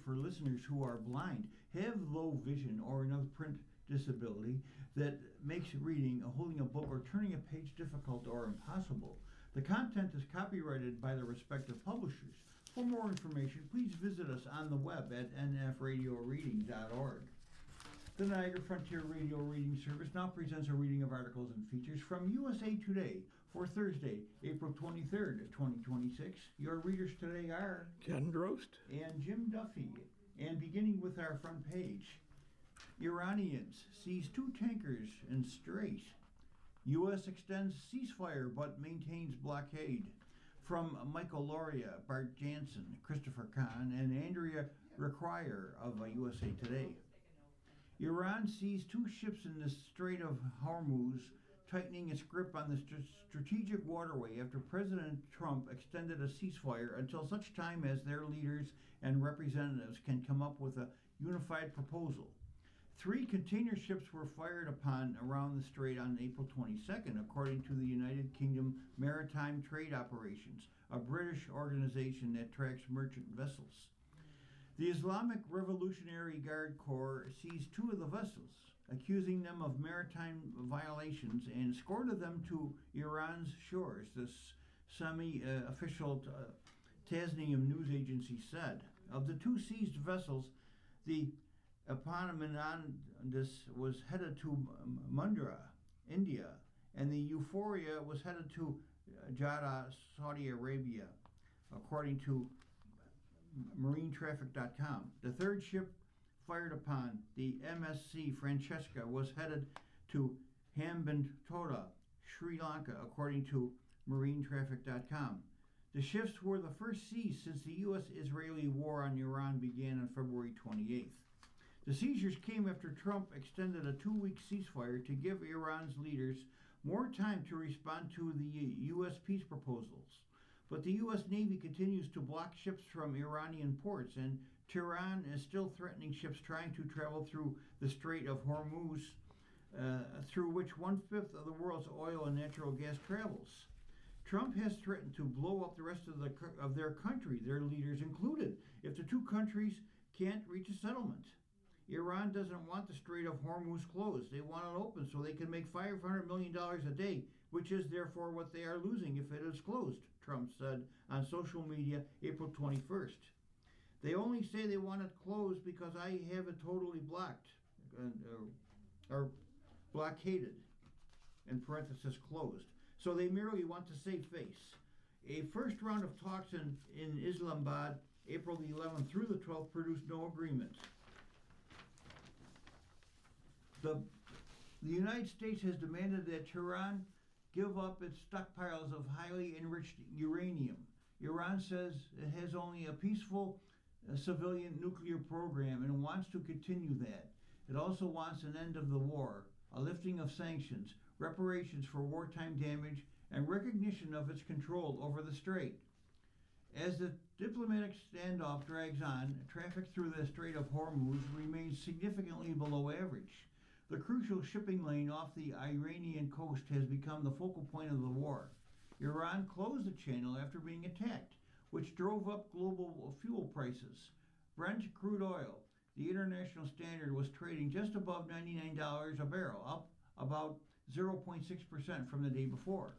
for listeners who are blind, have low vision, or another print disability that makes reading, holding a book, or turning a page difficult or impossible. The content is copyrighted by the respective publishers. For more information, please visit us on the web at nfradioreading.org. The Niagara Frontier Radio Reading Service now presents a reading of articles and features from USA Today for Thursday, April 23rd, 2026. Your readers today are Ken Drost and Jim Duffy. And beginning with our front page, Iranians seize 2 tankers in Strait. U.S. extends ceasefire but maintains blockade. From Michael Loria, Bart Jansen, Christopher Kahn, and Andrea Require of USA Today. Iran seized 2 ships in the Strait of Hormuz, tightening its grip on the strategic waterway after President Trump extended a ceasefire until such time as their leaders and representatives can come up with a unified proposal. 3 container ships were fired upon around the strait on April 22nd, according to the United Kingdom Maritime Trade Operations, a British organization that tracks merchant vessels. The Islamic Revolutionary Guard Corps seized 2 of the vessels, accusing them of maritime violations, and escorted them to Iran's shores, this semi-official Tasnim news agency said. Of the 2 seized vessels, the Epaminondas was headed to Mundra, India, and the Euphoria was headed to Jeddah, Saudi Arabia, according to MarineTraffic.com. The 3rd ship fired upon, the MSC Francesca, was headed to Hambantota, Sri Lanka, according to MarineTraffic.com. The ships were the first seized since the U.S.-Israeli war on Iran began on February 28th. The seizures came after Trump extended a 2-week ceasefire to give Iran's leaders more time to respond to the U.S. peace proposals. But the U.S. Navy continues to block ships from Iranian ports, and Tehran is still threatening ships trying to travel through the Strait of Hormuz, through which 1/5 of the world's oil and natural gas travels. Trump has threatened to blow up the rest of their country, their leaders included, if the 2 countries can't reach a settlement. Iran doesn't want the Strait of Hormuz closed. They want it open so they can make $500 million a day, which is therefore what they are losing if it is closed, Trump said on social media April 21st. They only say they want it closed because I have it totally blocked, or blockaded, in parenthesis closed. So they merely want to save face. A first round of talks in Islamabad, April the 11th through the 12th, produced no agreement. The United States has demanded that Tehran give up its stockpiles of highly enriched uranium. Iran says it has only a peaceful civilian nuclear program and wants to continue that. It also wants an end of the war, a lifting of sanctions, reparations for wartime damage, and recognition of its control over the strait. As the diplomatic standoff drags on, traffic through the Strait of Hormuz remains significantly below average. The crucial shipping lane off the Iranian coast has become the focal point of the war. Iran closed the channel after being attacked, which drove up global fuel prices. Brent crude oil, the international standard, was trading just above $99 a barrel, up about 0.6% from the day before.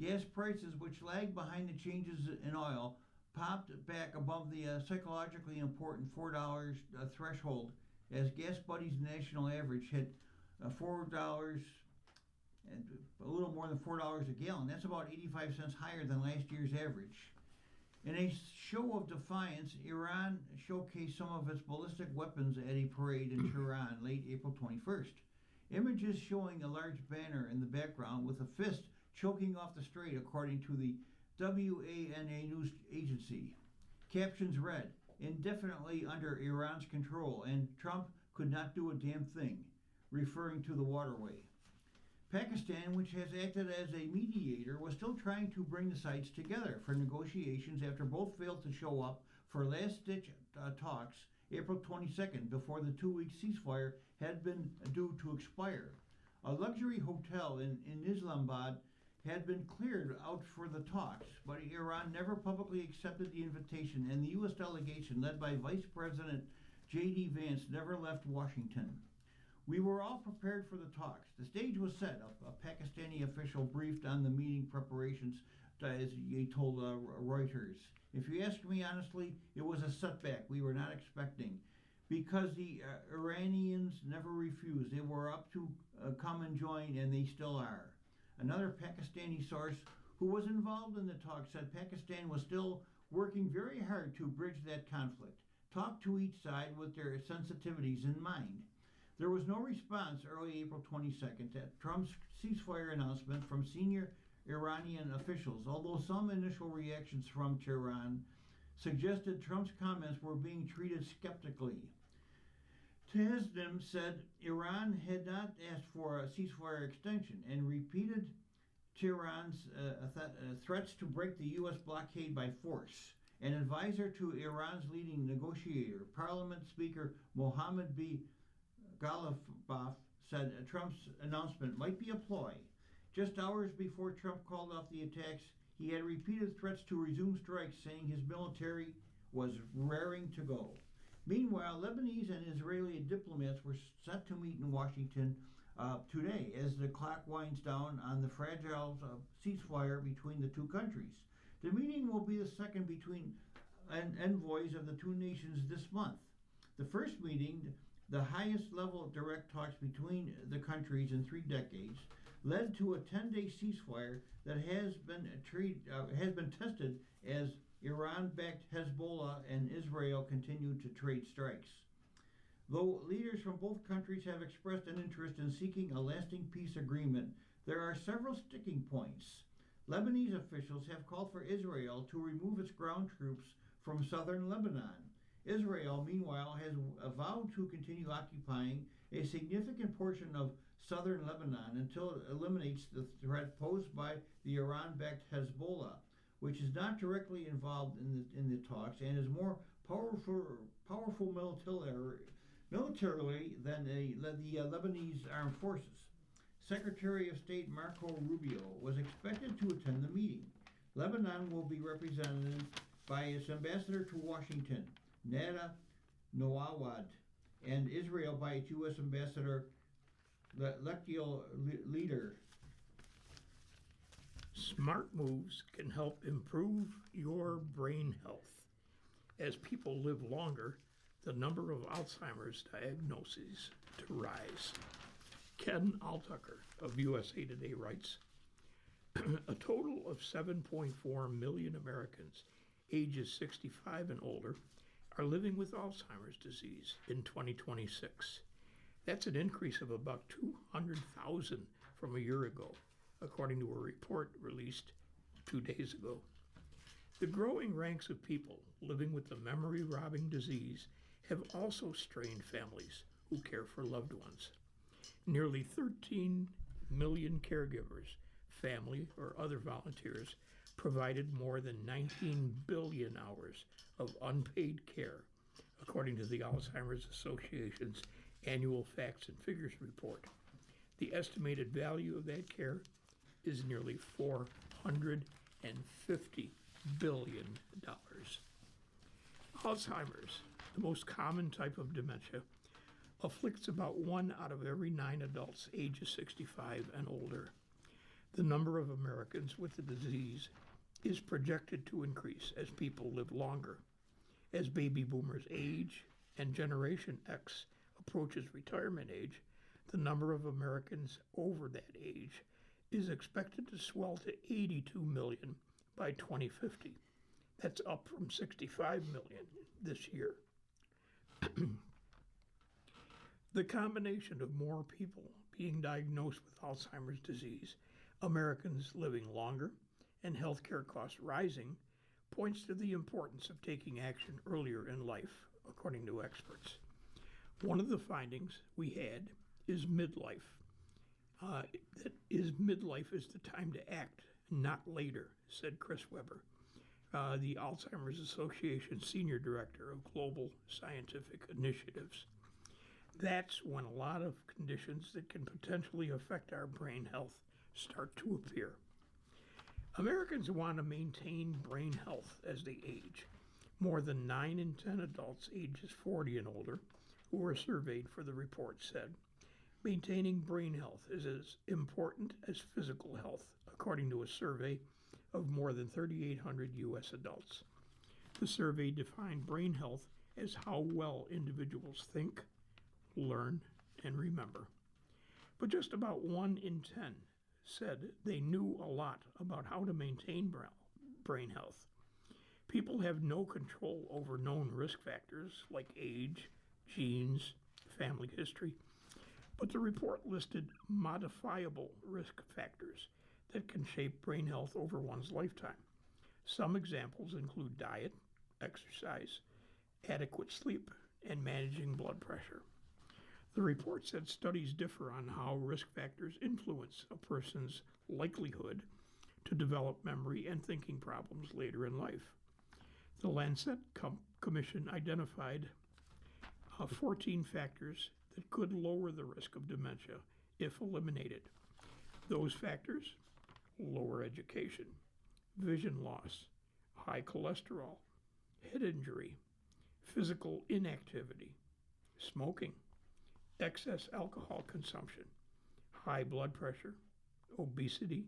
Gas prices, which lagged behind the changes in oil, popped back above the psychologically important $4 threshold as Gas Buddy's national average hit $4 and a little more than $4 a gallon. That's about 85 cents higher than last year's average. In a show of defiance, Iran showcased some of its ballistic weapons at a parade in Tehran late April 21st. Images showing a large banner in the background with a fist choking off the strait, according to the WANA news agency. Captions read, "Indefinitely under Iran's control, and Trump could not do a damn thing," referring to the waterway. Pakistan, which has acted as a mediator, was still trying to bring the sides together for negotiations after both failed to show up for last-ditch talks April 22nd, before the 2-week ceasefire had been due to expire. A luxury hotel in Islamabad had been cleared out for the talks, but Iran never publicly accepted the invitation, and the U.S. delegation, led by Vice President J.D. Vance, never left Washington. We were all prepared for the talks. The stage was set. A Pakistani official briefed on the meeting preparations, as he told Reuters. If you ask me honestly, it was a setback we were not expecting, because the Iranians never refused. They were up to come and join, and they still are. Another Pakistani source who was involved in the talk said Pakistan was still working very hard to bridge that conflict, talk to each side with their sensitivities in mind. There was no response early April 22nd to Trump's ceasefire announcement from senior Iranian officials, although some initial reactions from Tehran suggested Trump's comments were being treated skeptically. Tehran said Iran had not asked for a ceasefire extension and repeated Tehran's threats to break the U.S. blockade by force. An advisor to Iran's leading negotiator, Parliament Speaker Mohammad B. Ghalibaf, said Trump's announcement might be a ploy. Just hours before Trump called off the attacks, he had repeated threats to resume strikes, saying his military was raring to go. Meanwhile, Lebanese and Israeli diplomats were set to meet in Washington today as the clock winds down on the fragile ceasefire between the two countries. The meeting will be the second between envoys of the two nations this month. The first meeting, the highest level of direct talks between the countries in 3 decades, led to a 10-day ceasefire that has been tested as Iran-backed Hezbollah and Israel continue to trade strikes. Though leaders from both countries have expressed an interest in seeking a lasting peace agreement, there are several sticking points. Lebanese officials have called for Israel to remove its ground troops from southern Lebanon. Israel, meanwhile, has vowed to continue occupying a significant portion of southern Lebanon until it eliminates the threat posed by the Iran-backed Hezbollah, which is not directly involved in the talks and is more powerful militarily than the Lebanese armed forces. Secretary of State Marco Rubio was expected to attend the meeting. Lebanon will be represented by its ambassador to Washington, Nada Nawawad, and Israel by its U.S. ambassador, Lectio Leader. Smart moves can help improve your brain health. As people live longer, the number of Alzheimer's diagnoses to rise. Ken Altucker of USA Today writes, a total of 7.4 million Americans ages 65 and older are living with Alzheimer's disease in 2026. That's an increase of about 200,000 from a year ago, according to a report released 2 days ago. The growing ranks of people living with the memory-robbing disease have also strained families who care for loved ones. Nearly 13 million caregivers, family or other volunteers, provided more than 19 billion hours of unpaid care, according to the Alzheimer's Association's annual Facts and Figures report. The estimated value of that care is nearly $450 billion. Alzheimer's, the most common type of dementia, afflicts about 1 out of every 9 adults ages 65 and older. The number of Americans with the disease is projected to increase as people live longer. As baby boomers age and Generation X approaches retirement age, the number of Americans over that age is expected to swell to 82 million by 2050. That's up from 65 million this year. The combination of more people being diagnosed with Alzheimer's disease, Americans living longer, and healthcare costs rising points to the importance of taking action earlier in life, according to experts. One of the findings we had is midlife. Midlife is the time to act, not later, said Chris Weber, the Alzheimer's Association Senior Director of Global Scientific Initiatives. That's when a lot of conditions that can potentially affect our brain health start to appear. Americans want to maintain brain health as they age. More than 9 in 10 adults ages 40 and older who were surveyed for the report said maintaining brain health is as important as physical health, according to a survey of more than 3,800 U.S. adults. The survey defined brain health as how well individuals think, learn, and remember. But just about 1 in 10 said they knew a lot about how to maintain brain health. People have no control over known risk factors like age, genes, family history, but the report listed modifiable risk factors that can shape brain health over one's lifetime. Some examples include diet, exercise, adequate sleep, and managing blood pressure. The report said studies differ on how risk factors influence a person's likelihood to develop memory and thinking problems later in life. The Lancet Commission identified 14 factors that could lower the risk of dementia if eliminated. Those factors: lower education, vision loss, high cholesterol, head injury, physical inactivity, smoking, excess alcohol consumption, high blood pressure, obesity,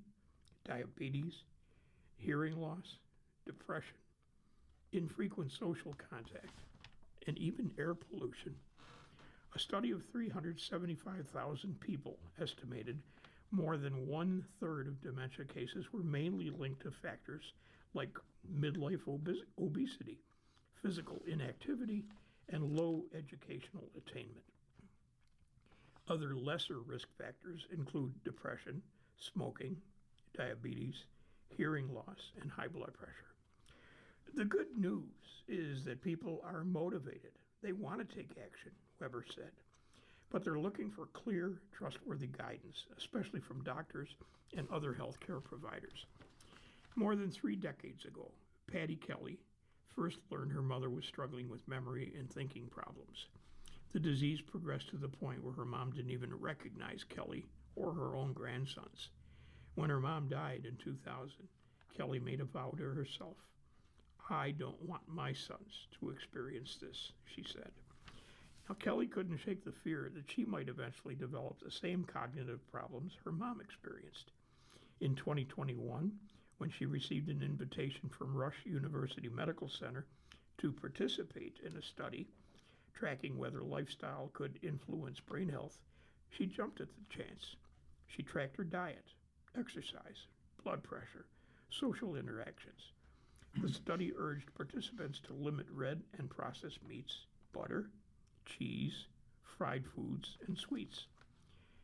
diabetes, hearing loss, depression, infrequent social contact, and even air pollution. A study of 375,000 people estimated more than 1/3 of dementia cases were mainly linked to factors like midlife obesity, physical inactivity, and low educational attainment. Other lesser risk factors include depression, smoking, diabetes, hearing loss, and high blood pressure. The good news is that people are motivated. They want to take action, Weber said, but they're looking for clear, trustworthy guidance, especially from doctors and other healthcare providers. More than 3 decades ago, Patty Kelly first learned her mother was struggling with memory and thinking problems. The disease progressed to the point where her mom didn't even recognize Kelly or her own grandsons. When her mom died in 2000, Kelly made a vow to herself. "I don't want my sons to experience this," she said. Now, Kelly couldn't shake the fear that she might eventually develop the same cognitive problems her mom experienced. In 2021, when she received an invitation from Rush University Medical Center to participate in a study tracking whether lifestyle could influence brain health, she jumped at the chance. She tracked her diet, exercise, blood pressure, social interactions. The study urged participants to limit red and processed meats, butter, cheese, fried foods, and sweets.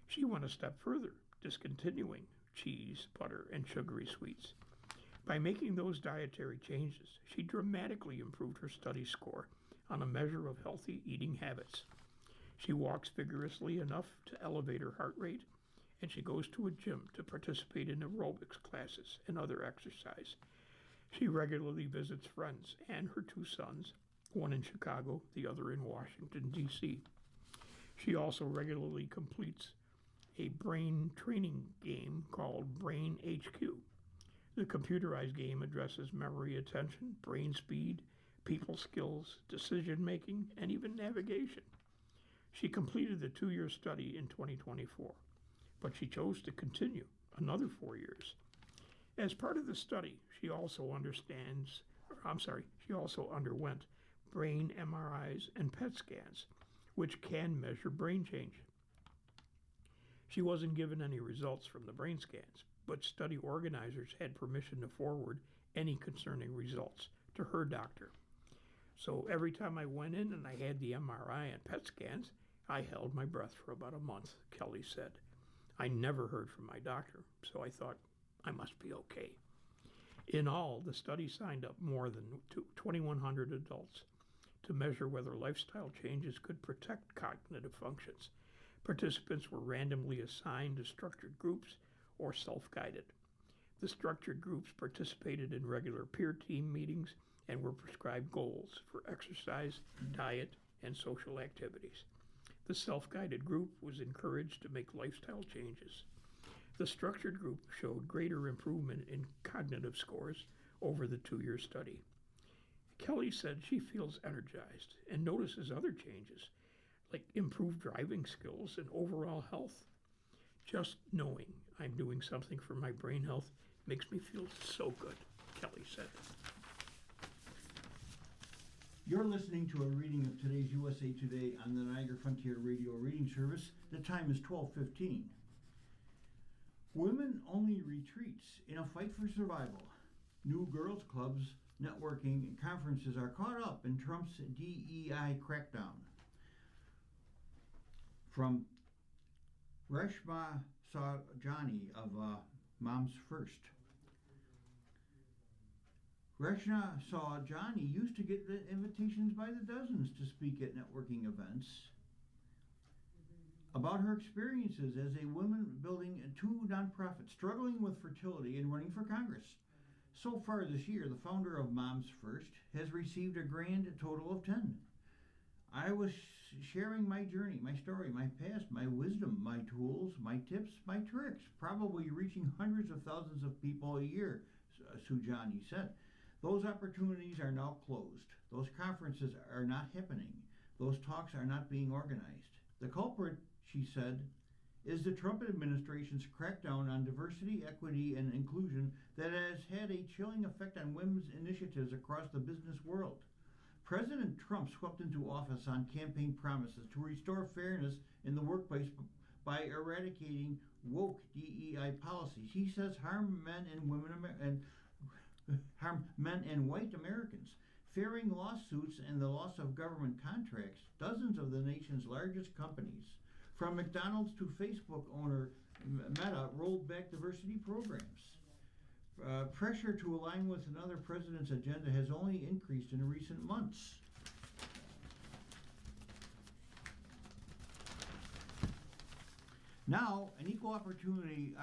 She went a step further, discontinuing cheese, butter, and sugary sweets. By making those dietary changes, she dramatically improved her study score on a measure of healthy eating habits. She walks vigorously enough to elevate her heart rate, and she goes to a gym to participate in aerobics classes and other exercise. She regularly visits friends and her 2 sons, one in Chicago, the other in Washington, D.C. She also regularly completes a brain training game called Brain HQ. The computerized game addresses memory, attention, brain speed, people skills, decision-making, and even navigation. She completed the 2-year study in 2024, but she chose to continue another 4 years. As part of the study, she also underwent brain MRIs and PET scans, which can measure brain change. She wasn't given any results from the brain scans, but study organizers had permission to forward any concerning results to her doctor. So every time I went in and I had the MRI and PET scans, I held my breath for about a month, Kelly said. I never heard from my doctor, so I thought I must be okay. In all, the study signed up more than 2,100 adults to measure whether lifestyle changes could protect cognitive functions. Participants were randomly assigned to structured groups or self-guided. The structured groups participated in regular peer team meetings and were prescribed goals for exercise, diet, and social activities. The self-guided group was encouraged to make lifestyle changes. The structured group showed greater improvement in cognitive scores over the 2-year study. Kelly said she feels energized and notices other changes, like improved driving skills and overall health. Just knowing I'm doing something for my brain health makes me feel so good, Kelly said. You're listening to a reading of today's USA Today on the Niagara Frontier Radio Reading Service. The time is 12:15. Women-only retreats in a fight for survival. New girls' clubs, networking, and conferences are caught up in Trump's DEI crackdown. From Reshma Saujani of Moms First. Reshma Saujani used to get the invitations by the dozens to speak at networking events about her experiences as a woman building 2 nonprofits, struggling with fertility, and running for Congress. So far this year, the founder of Moms First has received a grand total of 10. I was sharing my journey, my story, my past, my wisdom, my tools, my tips, my tricks, probably reaching hundreds of thousands of people a year, Saujani said. Those opportunities are now closed. Those conferences are not happening. Those talks are not being organized. The culprit, she said, is the Trump administration's crackdown on diversity, equity, and inclusion that has had a chilling effect on women's initiatives across the business world. President Trump swept into office on campaign promises to restore fairness in the workplace by eradicating woke DEI policies. He says harm men and white Americans, fearing lawsuits and the loss of government contracts. Dozens of the nation's largest companies, from McDonald's to Facebook owner Meta, rolled back diversity programs. Pressure to align with another president's agenda has only increased in recent months. Now, an Equal Opportunity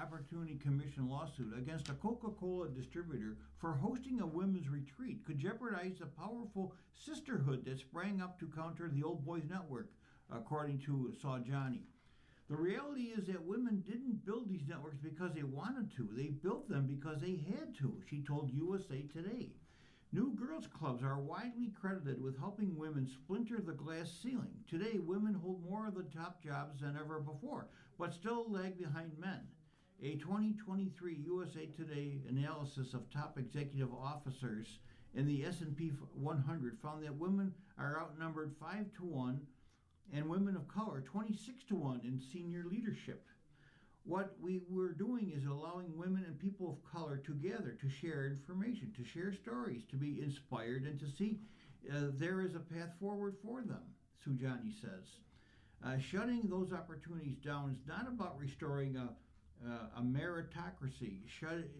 Commission lawsuit against a Coca-Cola distributor for hosting a women's retreat could jeopardize the powerful sisterhood that sprang up to counter the Old Boys Network, according to Saujani. The reality is that women didn't build these networks because they wanted to. They built them because they had to, she told USA Today. New girls' clubs are widely credited with helping women splinter the glass ceiling. Today, women hold more of the top jobs than ever before, but still lag behind men. A 2023 USA Today analysis of top executive officers in the S&P 100 found that women are outnumbered 5-1 and women of color 26-1 in senior leadership. What we were doing is allowing women and people of color together to share information, to share stories, to be inspired, and to see there is a path forward for them, Saujani says. Shutting those opportunities down is not about restoring a meritocracy.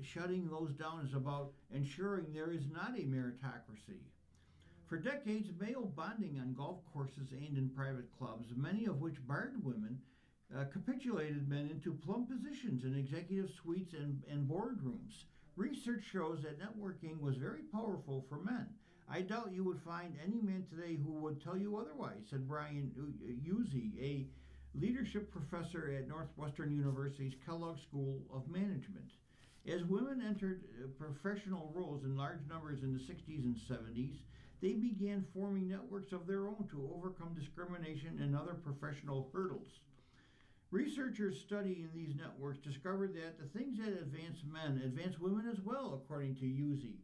Shutting those down is about ensuring there is not a meritocracy. For decades, male bonding on golf courses and in private clubs, many of which barred women, capitulated men into plum positions in executive suites and boardrooms. Research shows that networking was very powerful for men. I doubt you would find any man today who would tell you otherwise, said Brian Uzzi, a leadership professor at Northwestern University's Kellogg School of Management. As women entered professional roles in large numbers in the 60s and 70s, they began forming networks of their own to overcome discrimination and other professional hurdles. Researchers studying these networks discovered that the things that advance men advance women as well, according to Uzzi.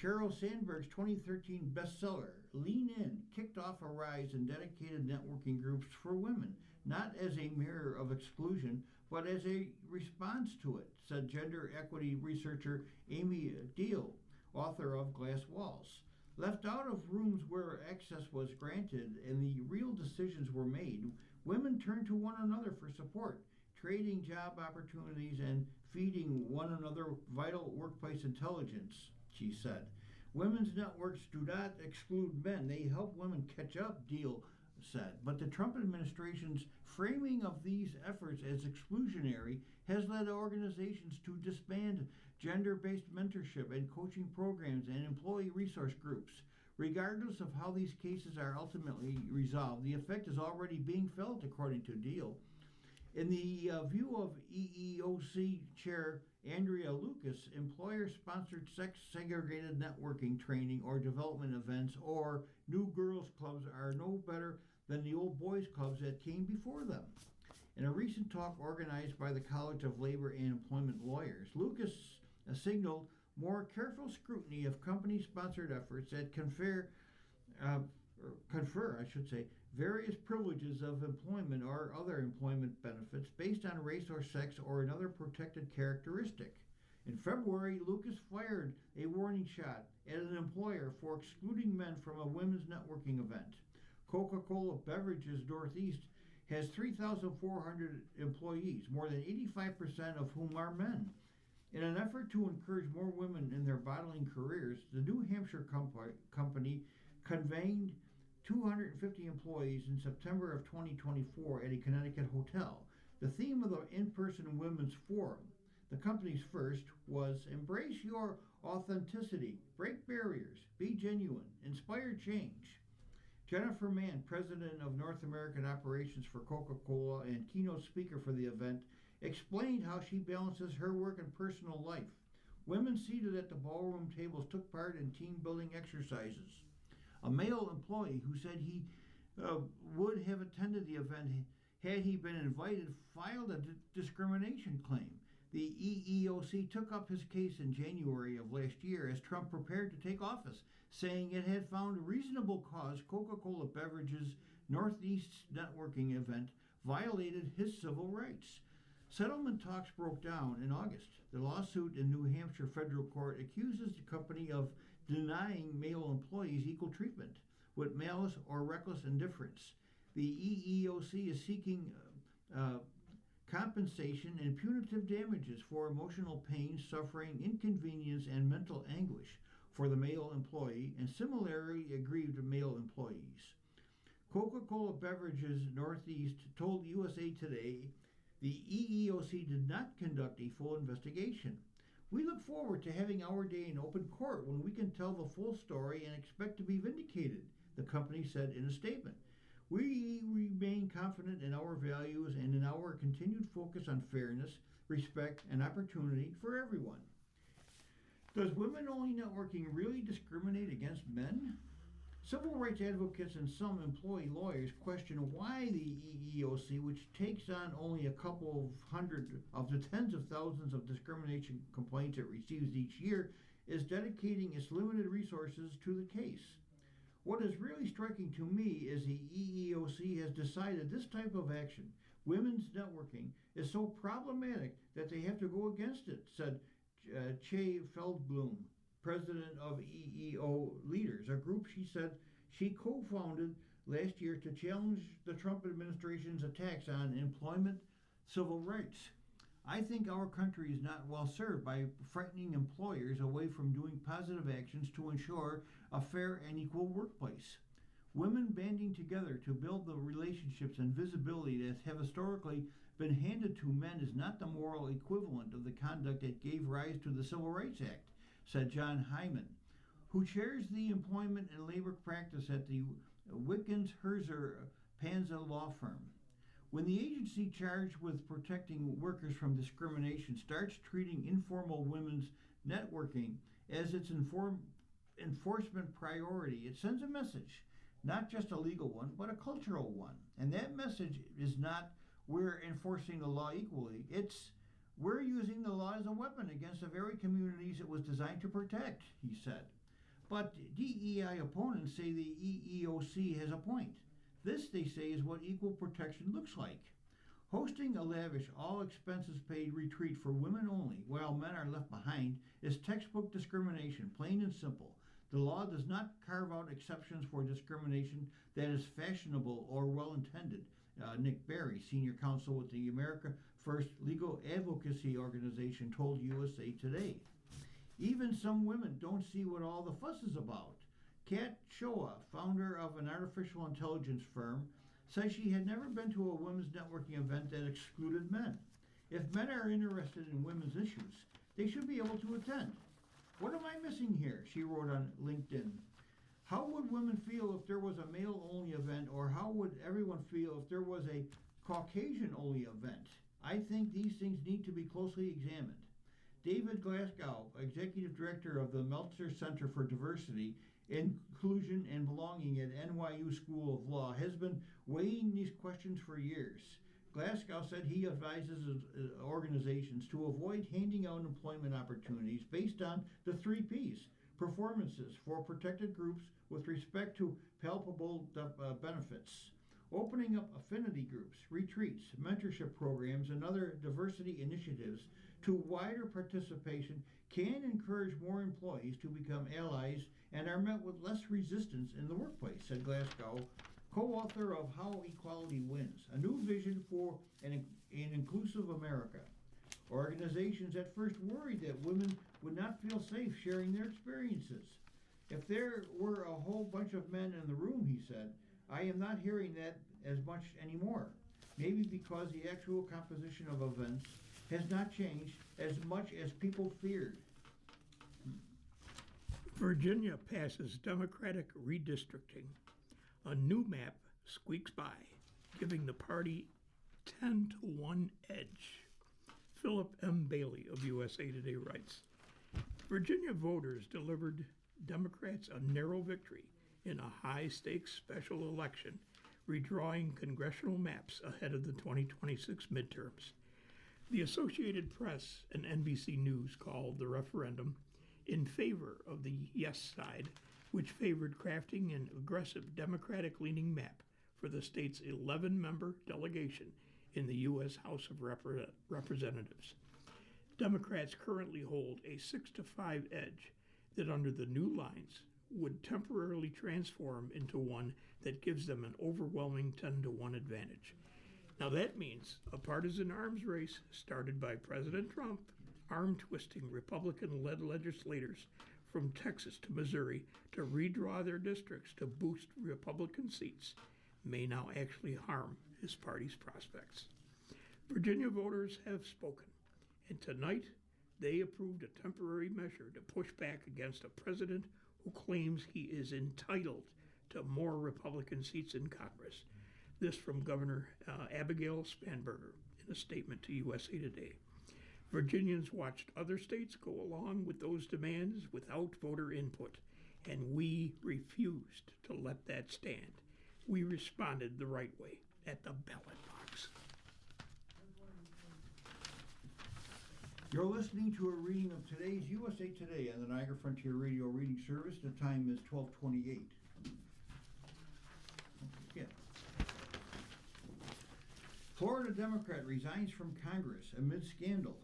Sheryl Sandberg's 2013 bestseller, Lean In, kicked off a rise in dedicated networking groups for women, not as a mirror of exclusion, but as a response to it, said gender equity researcher Amy Deal, author of Glass Walls. Left out of rooms where access was granted and the real decisions were made, women turned to one another for support, trading job opportunities and feeding one another vital workplace intelligence, she said. Women's networks do not exclude men. They help women catch up, Deal said. But the Trump administration's framing of these efforts as exclusionary has led organizations to disband gender-based mentorship and coaching programs and employee resource groups. Regardless of how these cases are ultimately resolved, the effect is already being felt, according to Deal. In the view of EEOC Chair Andrea Lucas, employer-sponsored sex-segregated networking training or development events or new girls clubs are no better than the old boys clubs that came before them. In a recent talk organized by the College of Labor and Employment Lawyers, Lucas signaled more careful scrutiny of company-sponsored efforts that confer, various privileges of employment or other employment benefits based on race or sex or another protected characteristic. In February, Lucas fired a warning shot at an employer for excluding men from a women's networking event. Coca-Cola Beverages Northeast has 3,400 employees, more than 85% of whom are men. In an effort to encourage more women in their bottling careers, the New Hampshire company convened 250 employees in September of 2024 at a Connecticut hotel. The theme of the in-person women's forum, the company's first, was Embrace Your Authenticity, Break Barriers, Be Genuine, Inspire Change. Jennifer Mann, president of North American Operations for Coca-Cola and keynote speaker for the event, explained how she balances her work and personal life. Women seated at the ballroom tables took part in team-building exercises. A male employee who said he would have attended the event had he been invited filed a discrimination claim. The EEOC took up his case in January of last year as Trump prepared to take office, saying it had found reasonable cause Coca-Cola Beverages Northeast networking event violated his civil rights. Settlement talks broke down in August. The lawsuit in New Hampshire federal court accuses the company of denying male employees equal treatment with malice or reckless indifference. The EEOC is seeking compensation and punitive damages for emotional pain, suffering, inconvenience, and mental anguish for the male employee and similarly aggrieved male employees. Coca-Cola Beverages Northeast told USA Today the EEOC did not conduct a full investigation. We look forward to having our day in open court when we can tell the full story and expect to be vindicated, the company said in a statement. We remain confident in our values and in our continued focus on fairness, respect, and opportunity for everyone. Does women-only networking really discriminate against men? Civil rights advocates and some employee lawyers question why the EEOC, which takes on only a couple of hundred of the tens of thousands of discrimination complaints it receives each year, is dedicating its limited resources to the case. What is really striking to me is the EEOC has decided this type of action, women's networking, is so problematic that they have to go against it, said Che Feldblum, president of EEO Leaders, a group she said she co-founded last year to challenge the Trump administration's attacks on employment civil rights. I think our country is not well served by frightening employers away from doing positive actions to ensure a fair and equal workplace. Women banding together to build the relationships and visibility that have historically been handed to men is not the moral equivalent of the conduct that gave rise to the Civil Rights Act, said John Hyman, who chairs the employment and labor practice at the Wickens Herzog Panza law firm. When the agency charged with protecting workers from discrimination starts treating informal women's networking as its enforcement priority, it sends a message, not just a legal one, but a cultural one. And that message is not we're enforcing the law equally, it's we're using the law as a weapon against the very communities it was designed to protect, he said. But DEI opponents say the EEOC has a point. This, they say, is what equal protection looks like. Hosting a lavish, all-expenses-paid retreat for women only, while men are left behind, is textbook discrimination, plain and simple. The law does not carve out exceptions for discrimination that is fashionable or well-intended. Nick Berry, senior counsel with the America First Legal Advocacy Organization, told USA Today. Even some women don't see what all the fuss is about. Kat Shoa, founder of an artificial intelligence firm, says she had never been to a women's networking event that excluded men. If men are interested in women's issues, they should be able to attend. What am I missing here? She wrote on LinkedIn. How would women feel if there was a male-only event, or how would everyone feel if there was a Caucasian-only event. I think these things need to be closely examined. David Glasgow, Executive Director of the Meltzer Center for Diversity, Inclusion, and Belonging at NYU School of Law, has been weighing these questions for years. Glasgow said he advises organizations to avoid handing out employment opportunities based on the 3 Ps: performances for protected groups with respect to palpable benefits, opening up affinity groups, retreats, mentorship programs, and other diversity initiatives to wider participation can encourage more employees to become allies and are met with less resistance in the workplace, said Glasgow, co-author of How Equality Wins, a new vision for an inclusive America. Organizations at first worried that women would not feel safe sharing their experiences. If there were a whole bunch of men in the room, he said, I am not hearing that as much anymore. Maybe because the actual composition of events has not changed as much as people feared. Virginia passes Democratic redistricting. A new map squeaks by, giving the party 10-1 edge. Philip M. Bailey of USA Today writes, Virginia voters delivered Democrats a narrow victory in a high-stakes special election, redrawing congressional maps ahead of the 2026 midterms. The Associated Press and NBC News called the referendum in favor of the yes side, which favored crafting an aggressive Democratic-leaning map for the state's 11-member delegation in the U.S. House of Representatives. Democrats currently hold a 6-5 edge that under the new lines would temporarily transform into one that gives them an overwhelming 10-1 advantage. Now that means a partisan arms race started by President Trump, arm-twisting Republican-led legislators from Texas to Missouri to redraw their districts to boost Republican seats, may now actually harm his party's prospects. Virginia voters have spoken, and tonight they approved a temporary measure to push back against a president who claims he is entitled to more Republican seats in Congress. This from Governor Abigail Spanberger in a statement to USA Today. Virginians watched other states go along with those demands without voter input, and we refused to let that stand. We responded the right way at the ballot box. You're listening to a reading of today's USA Today on the Niagara Frontier Radio Reading Service. The time is 12:28. Yeah. Florida Democrat resigns from Congress amid scandal.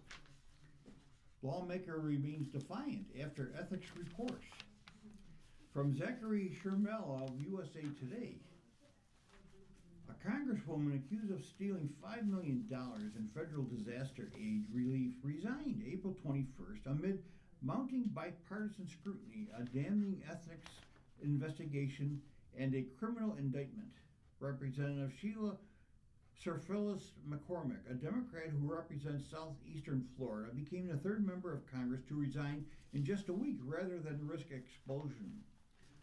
Lawmaker remains defiant after ethics report. From Zachary Shermel of USA Today. A congresswoman accused of stealing $5 million in federal disaster aid relief resigned April 21st amid mounting bipartisan scrutiny, a damning ethics investigation, and a criminal indictment. Representative Sheila Sirphyllis McCormick, a Democrat who represents southeastern Florida, became the third member of Congress to resign in just a week rather than risk expulsion.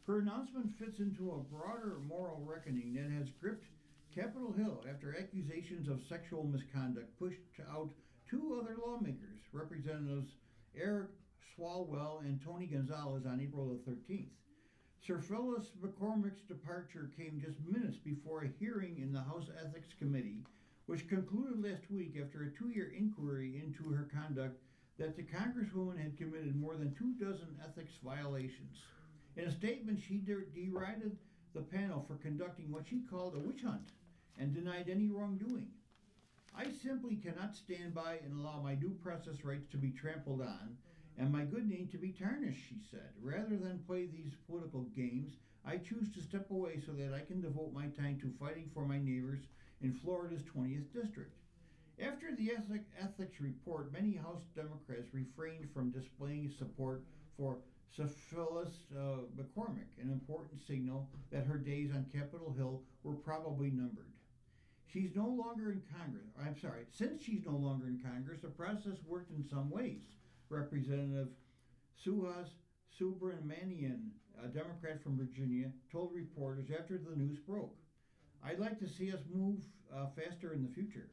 Her announcement fits into a broader moral reckoning that has gripped Capitol Hill after accusations of sexual misconduct pushed out two other lawmakers, Representatives Eric Swalwell and Tony Gonzalez, on April the 13th. Sirphyllis McCormick's departure came just minutes before a hearing in the House Ethics Committee, which concluded last week after a 2-year inquiry into her conduct that the Congresswoman had committed more than 24 ethics violations. In a statement, she derided the panel for conducting what she called a witch hunt and denied any wrongdoing. I simply cannot stand by and allow my due process rights to be trampled on and my good name to be tarnished, she said. Rather than play these political games, I choose to step away so that I can devote my time to fighting for my neighbors in Florida's 20th district. After the ethics report, many House Democrats refrained from displaying support for Sirphyllis McCormick, an important signal that her days on Capitol Hill were probably numbered. Since she's no longer in Congress, the process worked in some ways. Representative Suhas Subramanian, a Democrat from Virginia, told reporters after the news broke, I'd like to see us move faster in the future.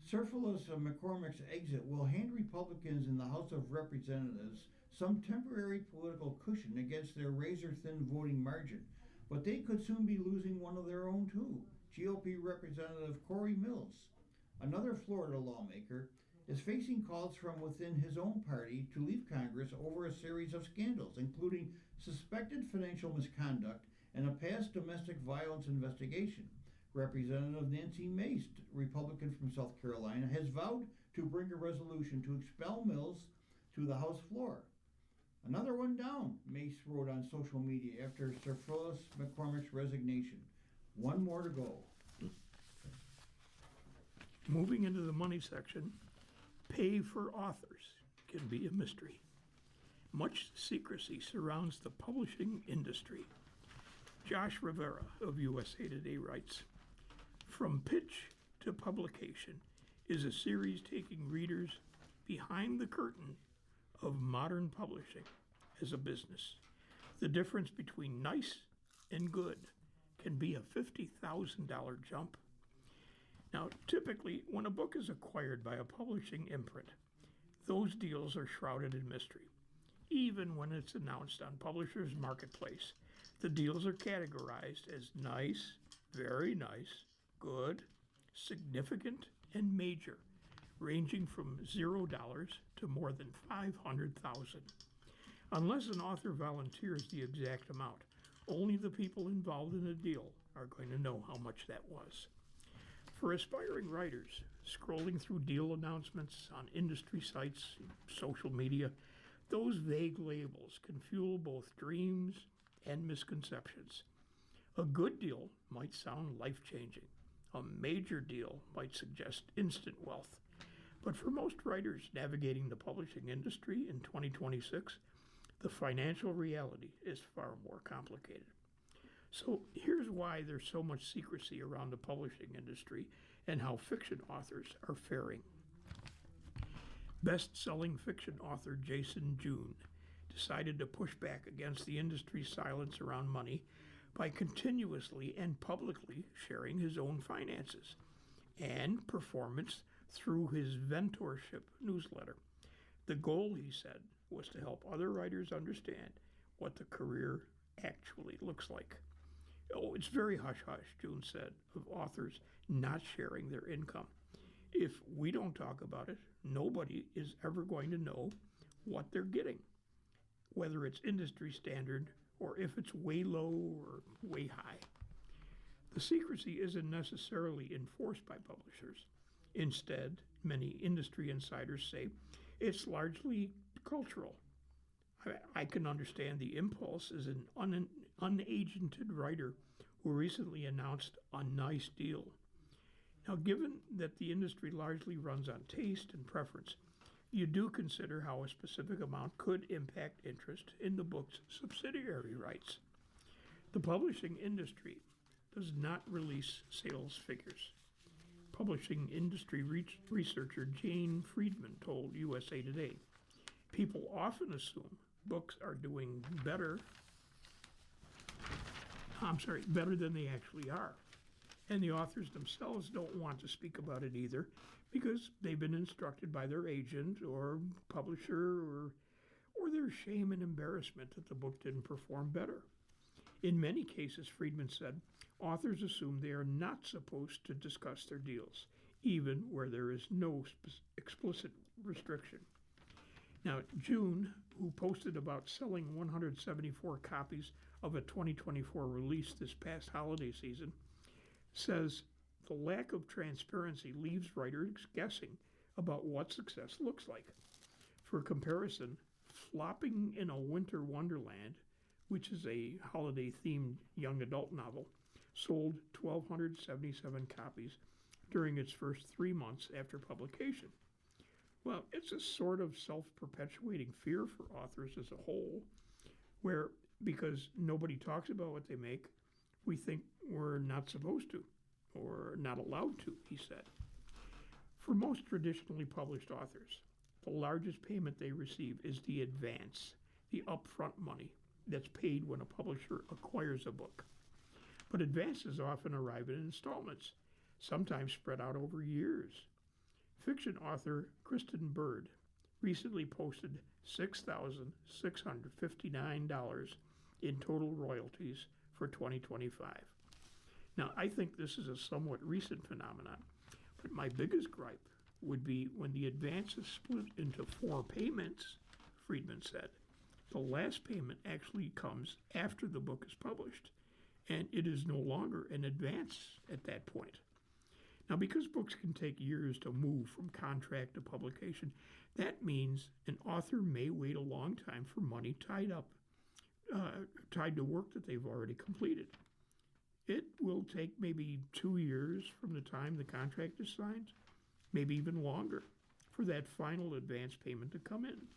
Surface McCormick's exit will hand Republicans in the House of Representatives some temporary political cushion against their razor-thin voting margin, but they could soon be losing one of their own too. GOP Representative Corey Mills, another Florida lawmaker, is facing calls from within his own party to leave Congress over a series of scandals, including suspected financial misconduct and a past domestic violence investigation. Representative Nancy Mace, Republican from South Carolina, has vowed to bring a resolution to expel Mills to the House floor. Another one down, Mace wrote on social media after Sir Phyllis McCormick's resignation. One more to go. Moving into the money section, pay for authors can be a mystery. Much secrecy surrounds the publishing industry. Josh Rivera of USA Today writes, "From pitch to publication is a series taking readers behind the curtain of modern publishing as a business. The difference between nice and good can be a $50,000 jump. Now, typically, when a book is acquired by a publishing imprint, those deals are shrouded in mystery. Even when it's announced on Publishers Marketplace, the deals are categorized as nice, very nice, good, significant, and major, ranging from $0 to more than $500,000. Unless an author volunteers the exact amount, only the people involved in the deal are going to know how much that was. For aspiring writers, scrolling through deal announcements on industry sites, social media, those vague labels can fuel both dreams and misconceptions. A good deal might sound life-changing. A major deal might suggest instant wealth. But for most writers navigating the publishing industry in 2026, the financial reality is far more complicated. So here's why there's so much secrecy around the publishing industry and how fiction authors are faring. Best-selling fiction author Jason June decided to push back against the industry's silence around money by continuously and publicly sharing his own finances and performance through his Ventorship newsletter. The goal, he said, was to help other writers understand what the career actually looks like. "Oh, it's very hush-hush," June said, of authors not sharing their income. "If we don't talk about it, nobody is ever going to know what they're getting, whether it's industry standard or if it's way low or way high." The secrecy isn't necessarily enforced by publishers. Instead, many industry insiders say it's largely cultural. I can understand the impulse as an unagented writer who recently announced a nice deal. Now, given that the industry largely runs on taste and preference, you do consider how a specific amount could impact interest in the book's subsidiary rights. The publishing industry does not release sales figures. Publishing industry researcher Jane Friedman told USA Today, "People often assume books are doing better than they actually are. And the authors themselves don't want to speak about it either because they've been instructed by their agent or publisher or their shame and embarrassment that the book didn't perform better." In many cases, Friedman said, authors assume they are not supposed to discuss their deals, even where there is no explicit restriction. Now, June, who posted about selling 174 copies of a 2024 release this past holiday season, says the lack of transparency leaves writers guessing about what success looks like. For comparison, Flopping in a Winter Wonderland, which is a holiday-themed young adult novel, sold 1,277 copies during its first 3 months after publication. Well, it's a sort of self-perpetuating fear for authors as a whole, where because nobody talks about what they make, we think we're not supposed to or not allowed to, he said. For most traditionally published authors, the largest payment they receive is the advance, the upfront money that's paid when a publisher acquires a book. but advances often arrive in installments, sometimes spread out over years. Fiction author Kristen Bird recently posted $6,659 in total royalties for 2025. Now, I think this is a somewhat recent phenomenon, but my biggest gripe would be when the advance is split into 4 payments, Friedman said. The last payment actually comes after the book is published, and it is no longer an advance at that point. Now, because books can take years to move from contract to publication, that means an author may wait a long time for money tied to work that they've already completed. It will take maybe 2 years from the time the contract is signed, maybe even longer, for that final advance payment to come in.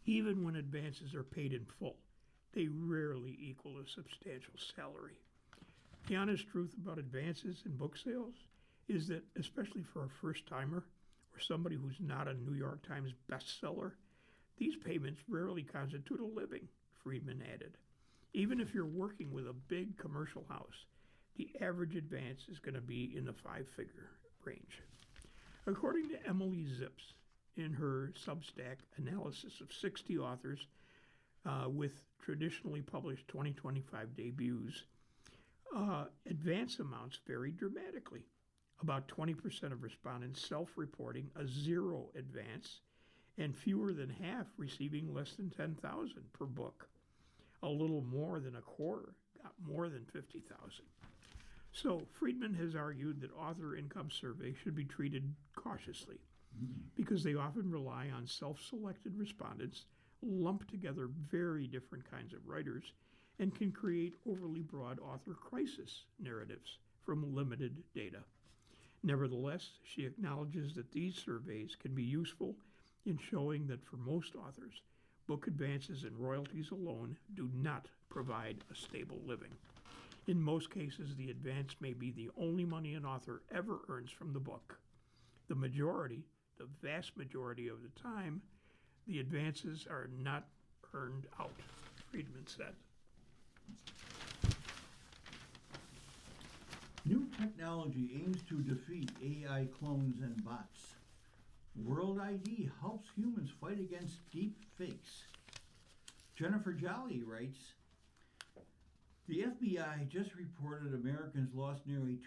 Even when advances are paid in full, they rarely equal a substantial salary. The honest truth about advances in book sales is that, especially for a first-timer or somebody who's not a New York Times bestseller, these payments rarely constitute a living, Friedman added. Even if you're working with a big commercial house, the average advance is going to be in the 5-figure range. According to Emily Zips, in her Substack analysis of 60 authors with traditionally published 2025 debuts, advance amounts vary dramatically. About 20% of respondents self-reporting a 0 advance, and fewer than half receiving less than $10,000 per book. A little more than a quarter got more than $50,000. So Friedman has argued that author income surveys should be treated cautiously because they often rely on self-selected respondents, lump together very different kinds of writers, and can create overly broad author crisis narratives from limited data. Nevertheless, she acknowledges that these surveys can be useful in showing that for most authors, book advances and royalties alone do not provide a stable living. In most cases, the advance may be the only money an author ever earns from the book. The vast majority of the time, the advances are not earned out, Friedman said. New technology aims to defeat AI clones and bots. World ID helps humans fight against deep fakes. Jennifer Jolly writes, the FBI just reported Americans lost nearly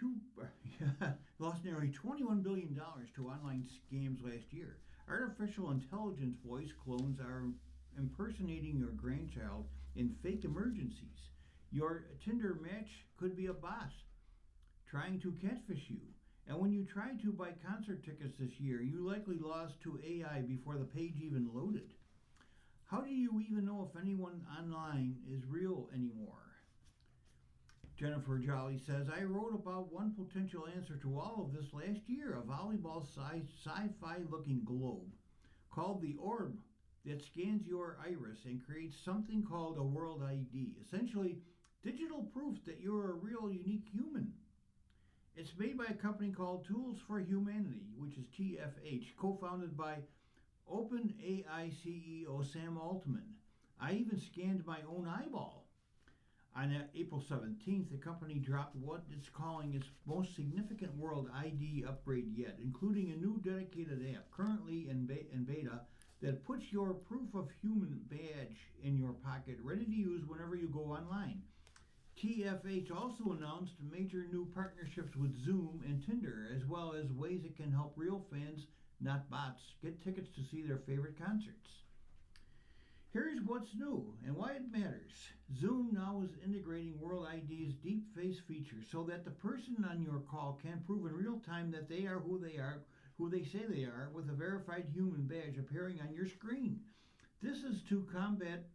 $21 billion to online scams last year. Artificial intelligence voice clones are impersonating your grandchild in fake emergencies. Your Tinder match could be a bot trying to catfish you. And when you tried to buy concert tickets this year, you likely lost to AI before the page even loaded. How do you even know if anyone online is real anymore? Jennifer Jolly says, I wrote about one potential answer to all of this last year, a volleyball-sized sci-fi looking globe called the Orb that scans your iris and creates something called a World ID, essentially digital proof that you're a real unique human. It's made by a company called Tools for Humanity, which is TFH, co-founded by OpenAI CEO Sam Altman. I even scanned my own eyeball. On April 17th, the company dropped what it's calling its most significant World ID upgrade yet, including a new dedicated app currently in beta that puts your proof of human badge in your pocket, ready to use whenever you go online. TFH also announced major new partnerships with Zoom and Tinder, as well as ways it can help real fans, not bots, get tickets to see their favorite concerts. Here's what's new and why it matters. Zoom now is integrating World ID's deep face feature so that the person on your call can prove in real time that they are, who they say they are, with a verified human badge appearing on your screen. This is to combat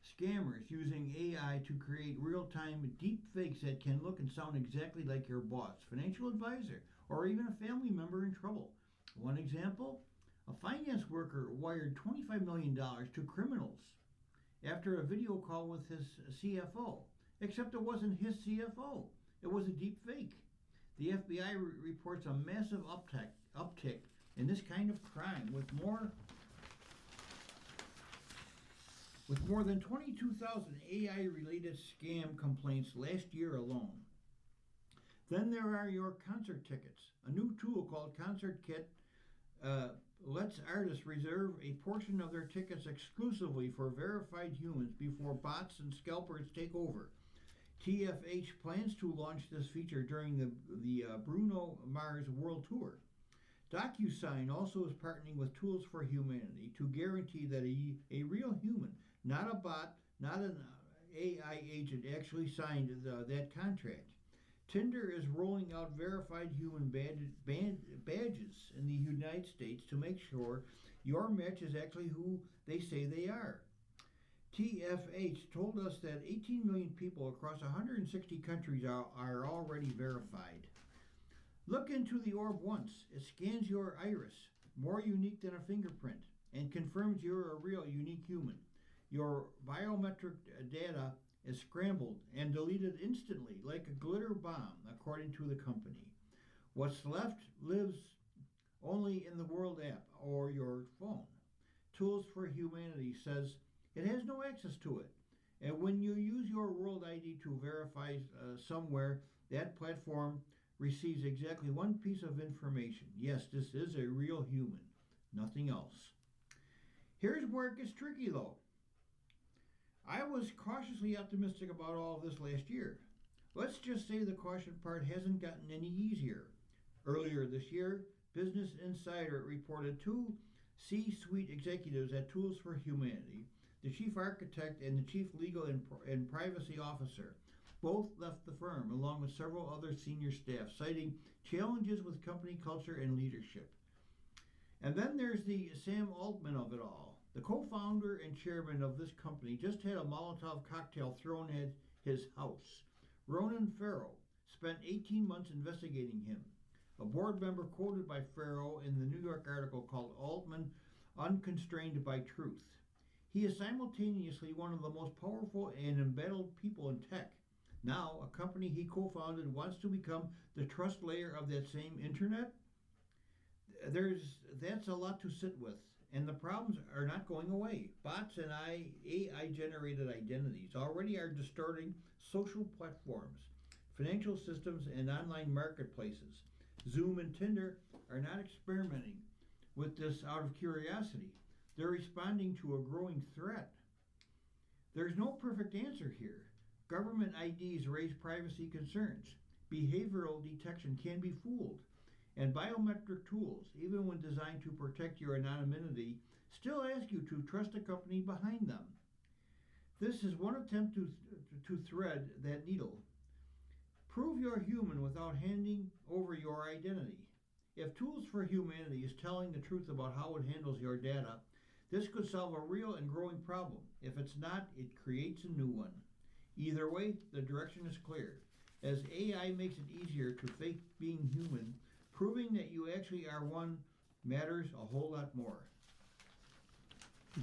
scammers using AI to create real-time deep fakes that can look and sound exactly like your boss, financial advisor, or even a family member in trouble. One example, a finance worker wired $25 million to criminals after a video call with his CFO, except it wasn't his CFO. It was a deep fake. The FBI reports a massive uptick in this kind of crime, with more with more than 22,000 AI-related scam complaints last year alone. Then there are your concert tickets. A new tool called Concert Kit lets artists reserve a portion of their tickets exclusively for verified humans before bots and scalpers take over. TFH plans to launch this feature during the Bruno Mars World Tour. DocuSign also is partnering with Tools for Humanity to guarantee that a real human, not a bot, not an AI agent, actually signed that contract. Tinder is rolling out verified human badges in the United States to make sure your match is actually who they say they are. TFH told us that 18 million people across 160 countries are already verified. Look into the orb once. It scans your iris, more unique than a fingerprint, and confirms you're a real, unique human. Your biometric data is scrambled and deleted instantly like a glitter bomb, according to the company. What's left lives only in the World app or your phone. Tools for Humanity says it has no access to it. And when you use your World ID to verify somewhere, that platform receives exactly one piece of information. Yes, this is a real human, nothing else. Here's where it gets tricky though. I was cautiously optimistic about all of this last year. Let's just say the caution part hasn't gotten any easier. Earlier this year, Business Insider reported two C-suite executives at Tools for Humanity, the chief architect and the chief legal and privacy officer, both left the firm along with several other senior staff, citing challenges with company culture and leadership. And then there's the Sam Altman of it all. The co-founder and chairman of this company just had a Molotov cocktail thrown at his house. Ronan Farrow spent 18 months investigating him. A board member quoted by Farrow in the New York article called Altman Unconstrained by Truth. He is simultaneously one of the most powerful and embattled people in tech. Now, a company he co-founded wants to become the trust layer of that same internet. That's a lot to sit with. And the problems are not going away. Bots and AI-generated identities already are distorting social platforms, financial systems, and online marketplaces. Zoom and Tinder are not experimenting with this out of curiosity. They're responding to a growing threat. There's no perfect answer here. Government IDs raise privacy concerns. Behavioral detection can be fooled. And biometric tools, even when designed to protect your anonymity, still ask you to trust the company behind them. This is one attempt to thread that needle. Prove you're human without handing over your identity. If Tools for Humanity is telling the truth about how it handles your data, this could solve a real and growing problem. If it's not, it creates a new one. Either way, the direction is clear. As AI makes it easier to fake being human, proving that you actually are one matters a whole lot more.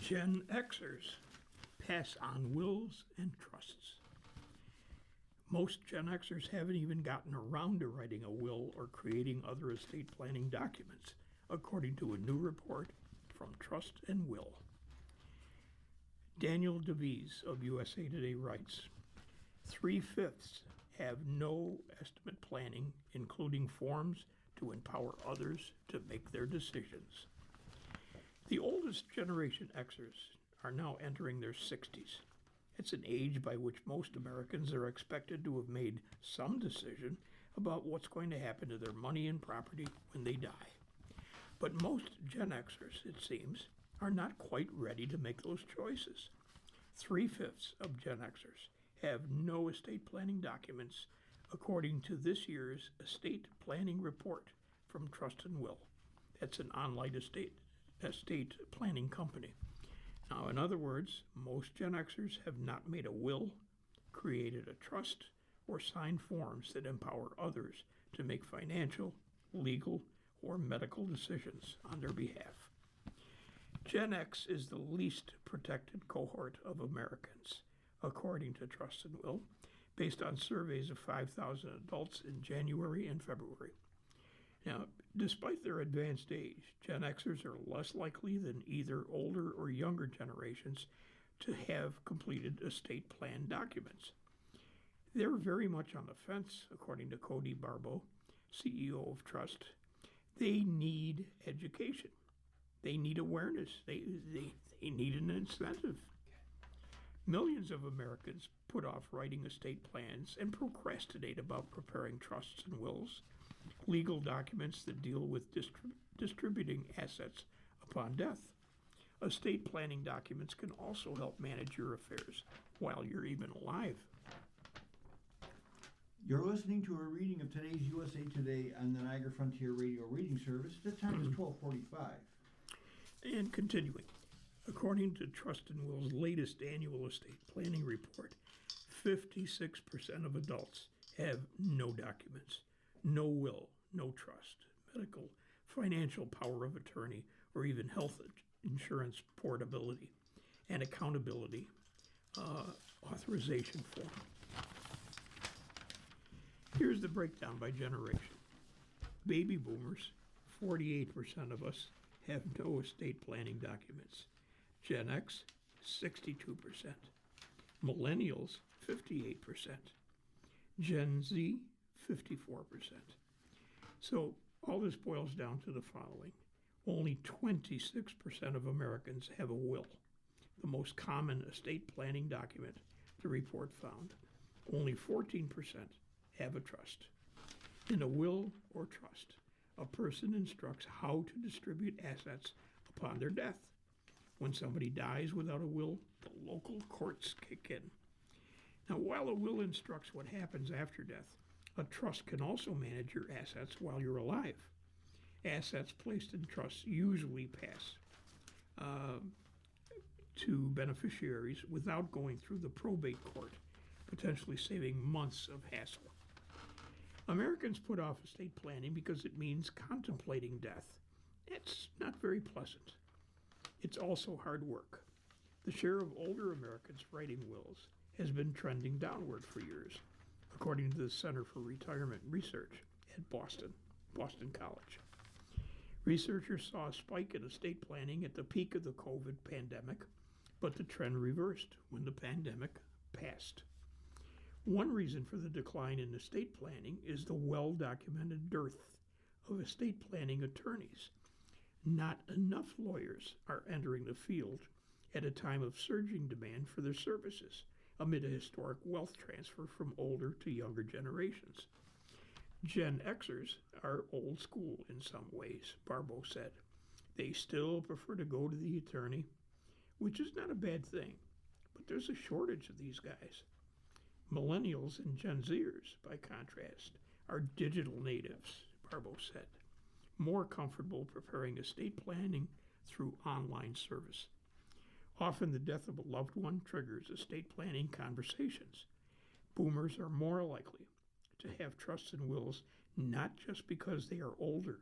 Gen Xers pass on wills and trusts. Most Gen Xers haven't even gotten around to writing a will or creating other estate planning documents, according to a new report from Trust and Will. Daniel DeVries of USA Today writes, 3/5 have no estimate planning, including forms to empower others to make their decisions. The oldest generation Xers are now entering their 60s. It's an age by which most Americans are expected to have made some decision about what's going to happen to their money and property when they die. But most Gen Xers, it seems, are not quite ready to make those choices. 3/5 of Gen Xers have no estate planning documents, according to this year's estate planning report from Trust and Will. That's an online estate planning company. Now, in other words, most Gen Xers have not made a will, created a trust, or signed forms that empower others to make financial, legal, or medical decisions on their behalf. Gen X is the least protected cohort of Americans, according to Trust and Will, based on surveys of 5,000 adults in January and February. Now, despite their advanced age, Gen Xers are less likely than either older or younger generations to have completed estate plan documents. They're very much on the fence, according to Cody Barbo, CEO of Trust. They need education. They need awareness. They need an incentive. Millions of Americans put off writing estate plans and procrastinate about preparing trusts and wills, legal documents that deal with distributing assets upon death. Estate planning documents can also help manage your affairs while you're even alive. You're listening to a reading of today's USA Today on the Niagara Frontier Radio reading service. The time is 12:45. And continuing, according to Trust and Will's latest annual estate planning report, 56% of adults have no documents, no will, no trust, medical, financial power of attorney, or even health insurance portability and accountability authorization form. Here's the breakdown by generation. Baby boomers, 48% of us have no estate planning documents. Gen X, 62%. Millennials, 58%. Gen Z, 54%. So all this boils down to the following. Only 26% of Americans have a will, the most common estate planning document the report found. Only 14% have a trust. In a will or trust, a person instructs how to distribute assets upon their death. When somebody dies without a will, the local courts kick in. Now, while a will instructs what happens after death, a trust can also manage your assets while you're alive. Assets placed in trusts usually pass to beneficiaries without going through the probate court, potentially saving months of hassle. Americans put off estate planning because it means contemplating death. It's not very pleasant. It's also hard work. The share of older Americans writing wills has been trending downward for years, according to the Center for Retirement Research at Boston College. Researchers saw a spike in estate planning at the peak of the COVID pandemic, but the trend reversed when the pandemic passed. One reason for the decline in estate planning is the well-documented dearth of estate planning attorneys. Not enough lawyers are entering the field at a time of surging demand for their services amid a historic wealth transfer from older to younger generations. Gen Xers are old school in some ways, Barbo said. They still prefer to go to the attorney, which is not a bad thing, but there's a shortage of these guys. Millennials and Gen Zers, by contrast, are digital natives, Barbo said, more comfortable preparing estate planning through online service. Often the death of a loved one triggers estate planning conversations. Boomers are more likely to have trusts and wills not just because they are older,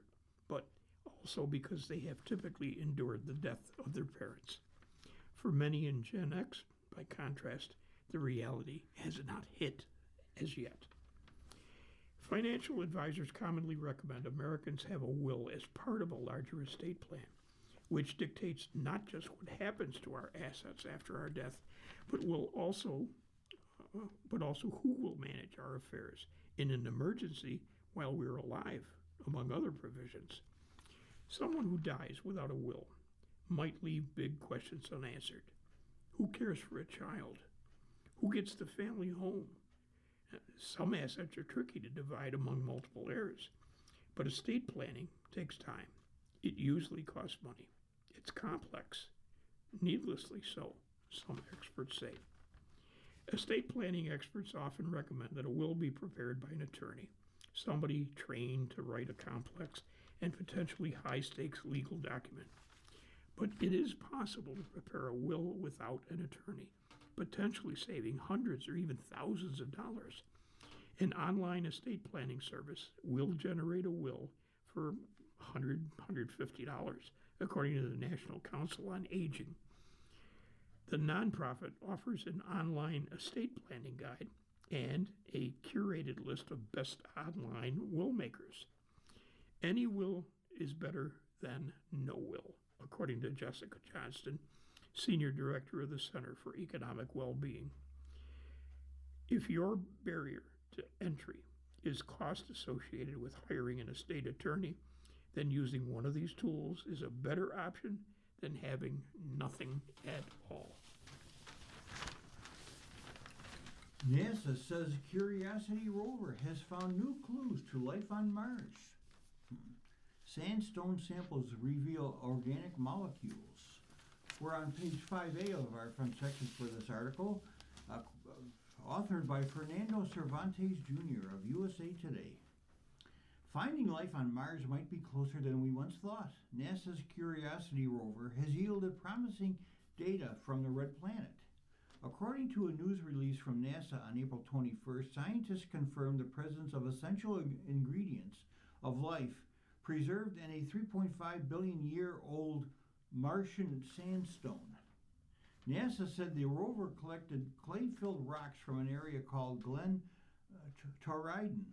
but also because they have typically endured the death of their parents. For many in Gen X, by contrast, the reality has not hit as yet. Financial advisors commonly recommend Americans have a will as part of a larger estate plan, which dictates not just what happens to our assets after our death, but also who will manage our affairs in an emergency while we're alive, among other provisions. Someone who dies without a will might leave big questions unanswered. Who cares for a child? Who gets the family home? Some assets are tricky to divide among multiple heirs, but estate planning takes time. It usually costs money. It's complex, needlessly so, some experts say. Estate planning experts often recommend that a will be prepared by an attorney, somebody trained to write a complex and potentially high-stakes legal document. But it is possible to prepare a will without an attorney, potentially saving hundreds or even thousands of dollars. An online estate planning service will generate a will for $100, $150, according to the National Council on Aging. The nonprofit offers an online estate planning guide and a curated list of best online will makers. Any will is better than no will, according to Jessica Johnston, Senior Director of the Center for Economic Well-Being. If your barrier to entry is cost associated with hiring an estate attorney, then using one of these tools is a better option than having nothing at all. NASA says Curiosity rover has found new clues to life on Mars. Sandstone samples reveal organic molecules. We're on page 5A of our front section for this article, authored by Fernando Cervantes Jr. of USA Today. Finding life on Mars might be closer than we once thought. NASA's Curiosity rover has yielded promising data from the red planet. According to a news release from NASA on April 21st, scientists confirmed the presence of essential ingredients of life preserved in a 3.5 billion year old Martian sandstone. NASA said the rover collected clay-filled rocks from an area called Glen Torridon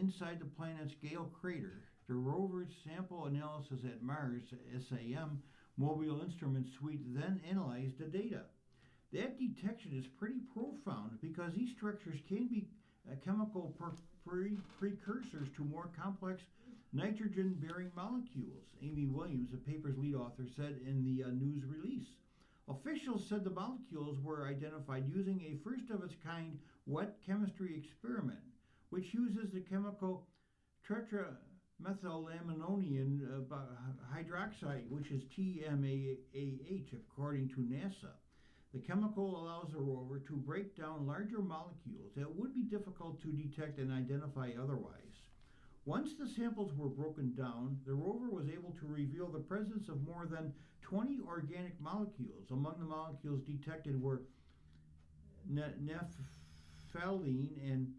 inside the planet's Gale crater. The rover's sample analysis at Mars SAM Mobile Instrument Suite then analyzed the data. That detection is pretty profound because these structures can be chemical precursors to more complex nitrogen-bearing molecules, Amy Williams, the paper's lead author, said in the news release. Officials said the molecules were identified using a first-of-its-kind wet chemistry experiment, which uses the chemical tetramethylammonium hydroxide, which is TMAH, according to NASA. The chemical allows the rover to break down larger molecules that would be difficult to detect and identify otherwise. Once the samples were broken down, the rover was able to reveal the presence of more than 20 organic molecules. Among the molecules detected were naphthalene and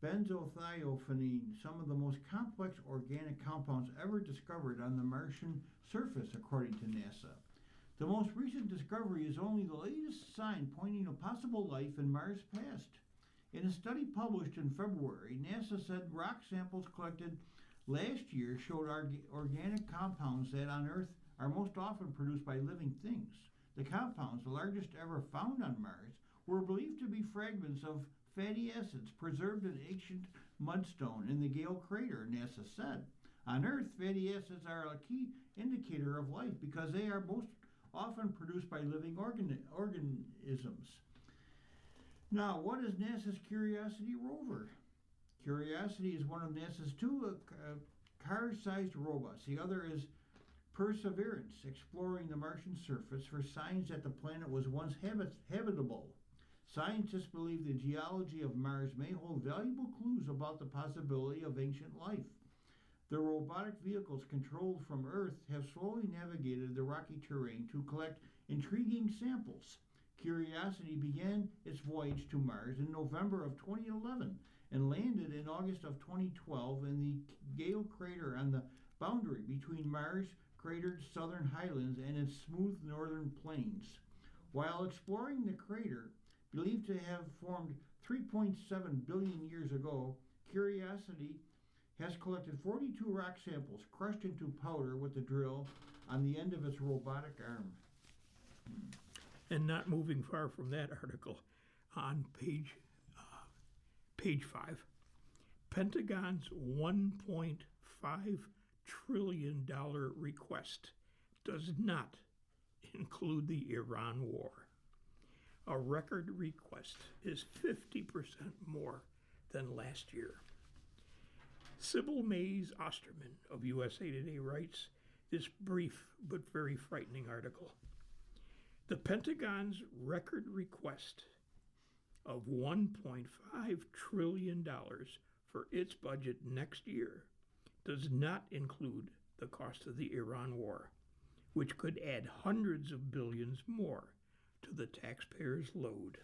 benzothiophenene, some of the most complex organic compounds ever discovered on the Martian surface, according to NASA. The most recent discovery is only the latest sign pointing to possible life in Mars' past. In a study published in February, NASA said rock samples collected last year showed organic compounds that on Earth are most often produced by living things. The compounds, the largest ever found on Mars, were believed to be fragments of fatty acids preserved in ancient mudstone in the Gale crater, NASA said. On Earth, fatty acids are a key indicator of life because they are most often produced by living organisms. Now, what is NASA's Curiosity rover? Curiosity is one of NASA's two car-sized robots. The other is Perseverance, exploring the Martian surface for signs that the planet was once habitable. Scientists believe the geology of Mars may hold valuable clues about the possibility of ancient life. The robotic vehicles controlled from Earth have slowly navigated the rocky terrain to collect intriguing samples. Curiosity began its voyage to Mars in November of 2011 and landed in August of 2012 in the Gale crater on the boundary between Mars' cratered southern highlands and its smooth northern plains. While exploring the crater, believed to have formed 3.7 billion years ago, Curiosity has collected 42 rock samples crushed into powder with the drill on the end of its robotic arm. And not moving far from that article, on page 5, Pentagon's $1.5 trillion request does not include the Iran war. A record request is 50% more than last year. Sybil Mays Osterman of USA Today writes this brief but very frightening article. The Pentagon's record request of $1.5 trillion for its budget next year does not include the cost of the Iran war, which could add hundreds of billions more to the taxpayers' load.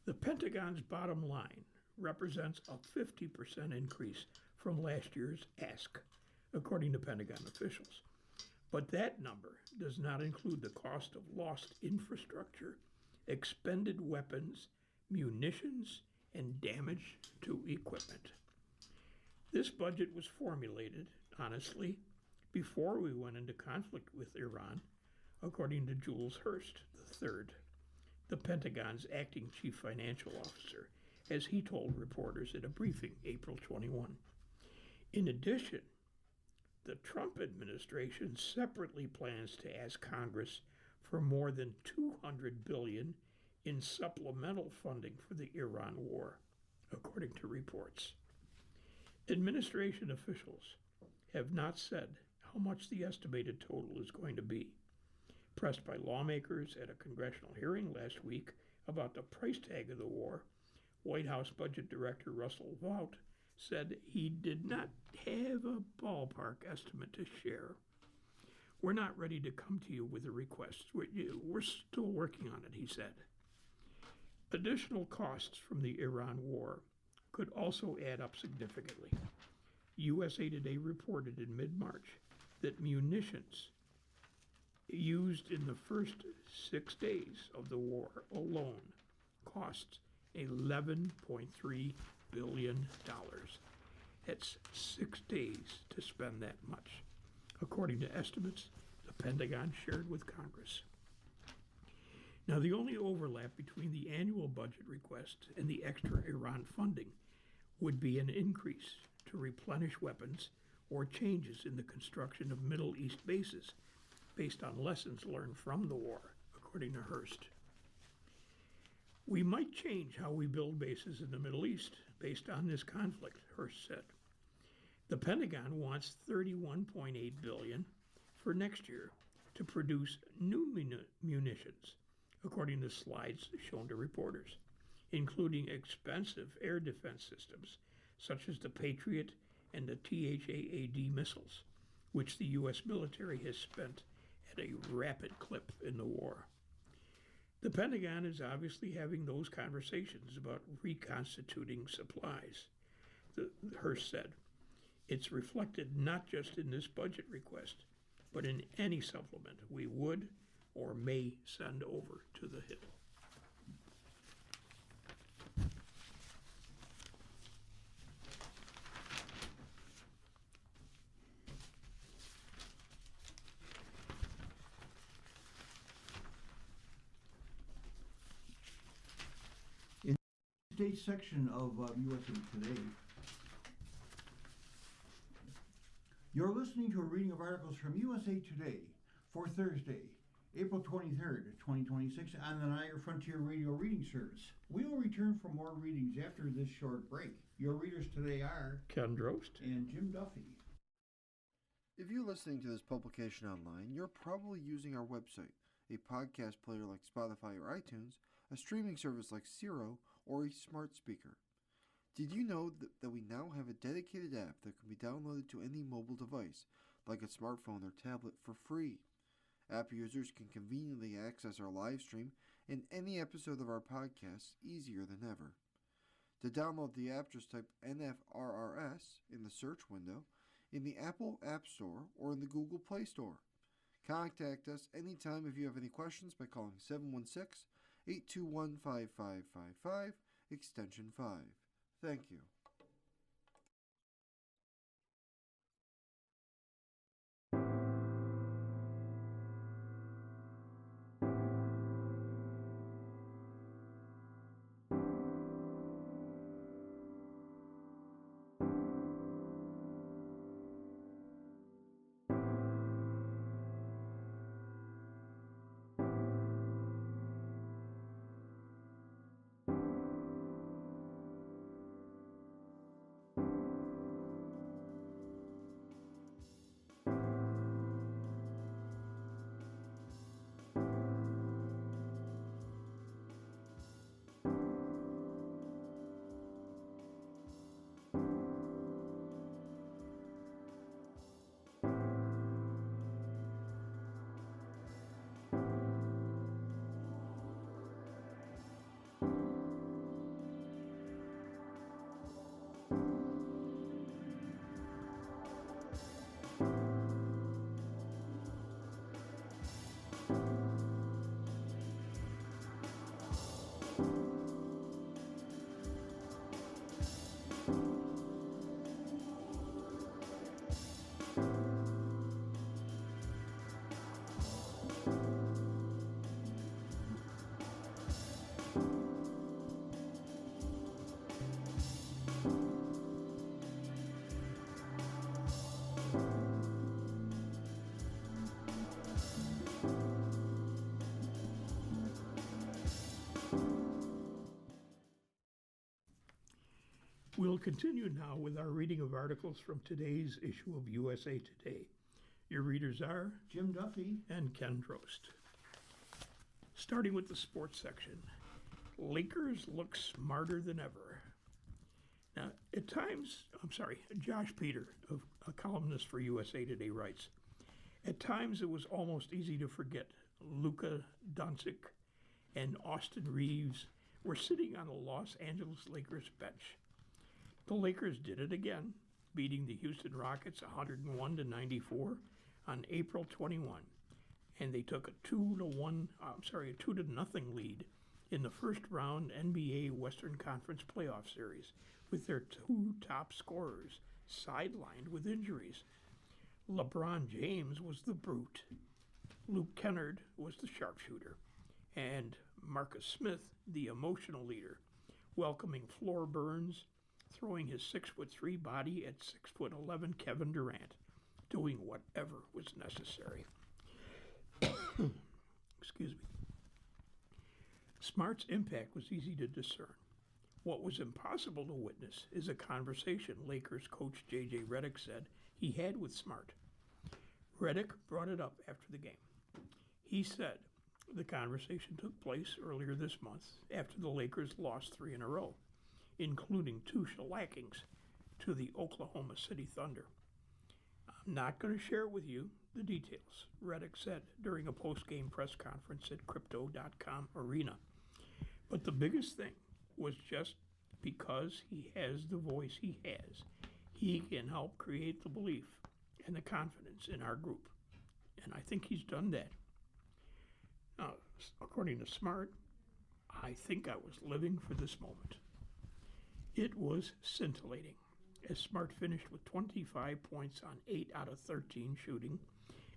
The Pentagon's bottom line represents a 50% increase from last year's ask, according to Pentagon officials. But that number does not include the cost of lost infrastructure, expended weapons, munitions, and damage to equipment. This budget was formulated, honestly, before we went into conflict with Iran, according to Jules Hurst III, the Pentagon's acting chief financial officer, as he told reporters at a briefing April 21. In addition, the Trump administration separately plans to ask Congress for more than $200 billion in supplemental funding for the Iran war, according to reports. Administration officials have not said how much the estimated total is going to be. Pressed by lawmakers at a congressional hearing last week about the price tag of the war, White House Budget Director Russell Vought said he did not have a ballpark estimate to share. We're not ready to come to you with a request. We're still working on it, he said. Additional costs from the Iran war could also add up significantly. USA Today reported in mid-March that munitions used in the first 6 days of the war alone cost $11.3 billion. That's 6 days to spend that much, according to estimates the Pentagon shared with Congress. Now, the only overlap between the annual budget request and the extra Iran funding would be an increase to replenish weapons or changes in the construction of Middle East bases based on lessons learned from the war, according to Hurst. We might change how we build bases in the Middle East based on this conflict, Hurst said. The Pentagon wants $31.8 billion for next year to produce new munitions, according to slides shown to reporters, including expensive air defense systems such as the Patriot and the THAAD missiles, which the U.S. military has spent at a rapid clip in the war. The Pentagon is obviously having those conversations about reconstituting supplies, Hurst said. It's reflected not just in this budget request, but in any supplement we would or may send over to the Hill. State section of USA Today. You're listening to a reading of articles from USA Today for Thursday, April 23rd, 2026 on the Niagara Frontier Radio Reading Service. We will return for more readings after this short break. Your readers today are Ken Drost and Jim Duffy. If you're listening to this publication online, you're probably using our website, a podcast player like Spotify or iTunes, a streaming service like Siro, or a smart speaker. Did you know that we now have a dedicated app that can be downloaded to any mobile device, like a smartphone or tablet, for free? App users can conveniently access our live stream and any episode of our podcast easier than ever. To download the app, just type NFRRS in the search window, in the Apple App Store, or in the Google Play Store. Contact us anytime if you have any questions by calling 716-821-5555, extension 5. Thank you. We'll continue now with our reading of articles from today's issue of USA Today. Your readers are Jim Duffy. and Ken Drost. Starting with the sports section, Lakers look smarter than ever. Now, at times, Josh Peter, a columnist for USA Today, writes, at times it was almost easy to forget Luka Doncic and Austin Reeves were sitting on the Los Angeles Lakers bench. The Lakers did it again, beating the Houston Rockets 101-94 on April 21, and they took a 2-0 lead in the first round NBA Western Conference playoff series with their two top scorers sidelined with injuries. LeBron James was the brute, Luke Kennard was the sharpshooter, and Marcus Smith the emotional leader, welcoming floor burns, throwing his 6'3" body at 6'11" Kevin Durant, doing whatever was necessary. Excuse me. Smart's impact was easy to discern. What was impossible to witness is a conversation Lakers coach J.J. Redick said he had with Smart. Redick brought it up after the game. He said the conversation took place earlier this month after the Lakers lost 3 in a row, including 2 shellackings to the Oklahoma City Thunder. I'm not going to share with you the details, Redick said during a post-game press conference at Crypto.com Arena. But the biggest thing was just because he has the voice he has, he can help create the belief and the confidence in our group. And I think he's done that. Now, according to Smart, I think I was living for this moment. It was scintillating, as Smart finished with 25 points on 8 out of 13 shooting,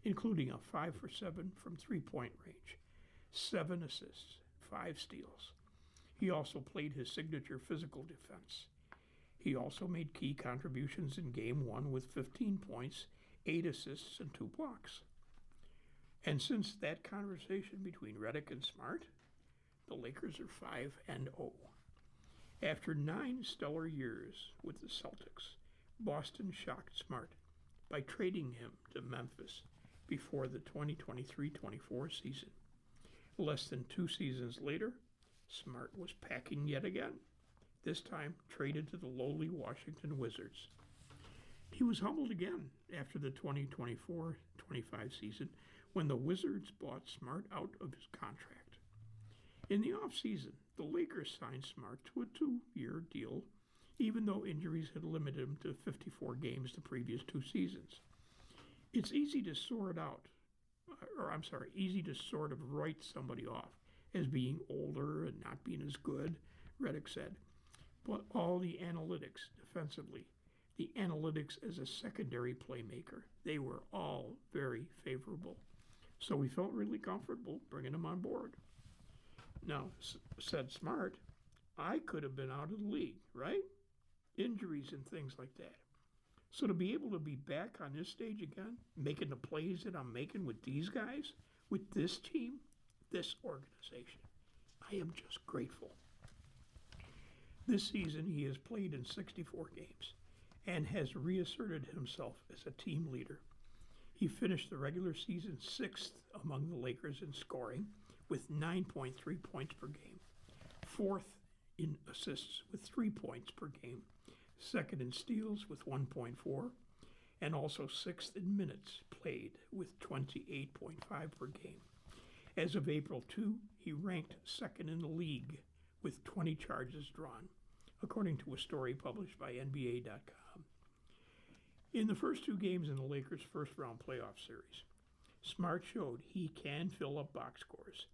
including a 5 for 7 from three-point range, 7 assists, 5 steals. He also played his signature physical defense. He also made key contributions in Game 1 with 15 points, 8 assists, and 2 blocks. And since that conversation between Redick and Smart, the Lakers are 5-0. After 9 stellar years with the Celtics, Boston shocked Smart by trading him to Memphis before the 2023-24 season. Less than 2 seasons later, Smart was packing yet again, this time traded to the lowly Washington Wizards. He was humbled again after the 2024-25 season when the Wizards bought Smart out of his contract. In the offseason, the Lakers signed Smart to a 2-year deal, even though injuries had limited him to 54 games the previous 2 seasons. It's easy to sort of write somebody off as being older and not being as good, Redick said. But all the analytics defensively, the analytics as a secondary playmaker, they were all very favorable. So we felt really comfortable bringing him on board. Now, said Smart, I could have been out of the league, right? Injuries and things like that. So to be able to be back on this stage again, making the plays that I'm making with these guys, with this team, this organization, I am just grateful. This season, he has played in 64 games and has reasserted himself as a team leader. He finished the regular season 6th among the Lakers in scoring with 9.3 points per game, 4th in assists with 3 points per game, 2nd in steals with 1.4, and also 6th in minutes played with 28.5 per game. As of April 2, he ranked 2nd in the league with 20 charges drawn, according to a story published by NBA.com. In the first 2 games in the Lakers' first-round playoff series, Smart showed he can fill up box scores.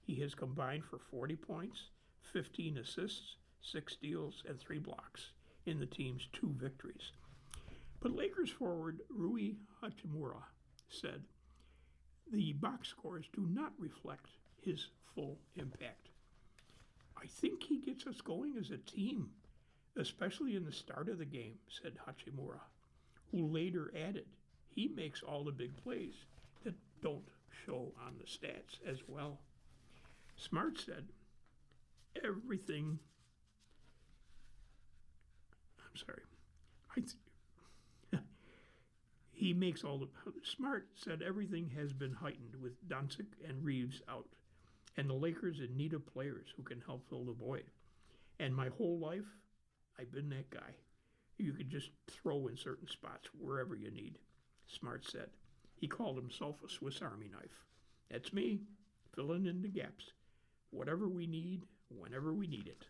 He has combined for 40 points, 15 assists, 6 steals, and 3 blocks in the team's 2 victories. But Lakers forward Rui Hachimura said, the box scores do not reflect his full impact. I think he gets us going as a team, especially in the start of the game, said Hachimura, who later added he makes all the big plays that don't show on the stats as well. Smart said, everything I'm sorry. He makes all the Smart said everything has been heightened with Doncic and Reeves out, and the Lakers in need of players who can help fill the void. And my whole life, I've been that guy. You could just throw in certain spots wherever you need, Smart said. He called himself a Swiss Army knife. That's me, filling in the gaps. Whatever we need, whenever we need it.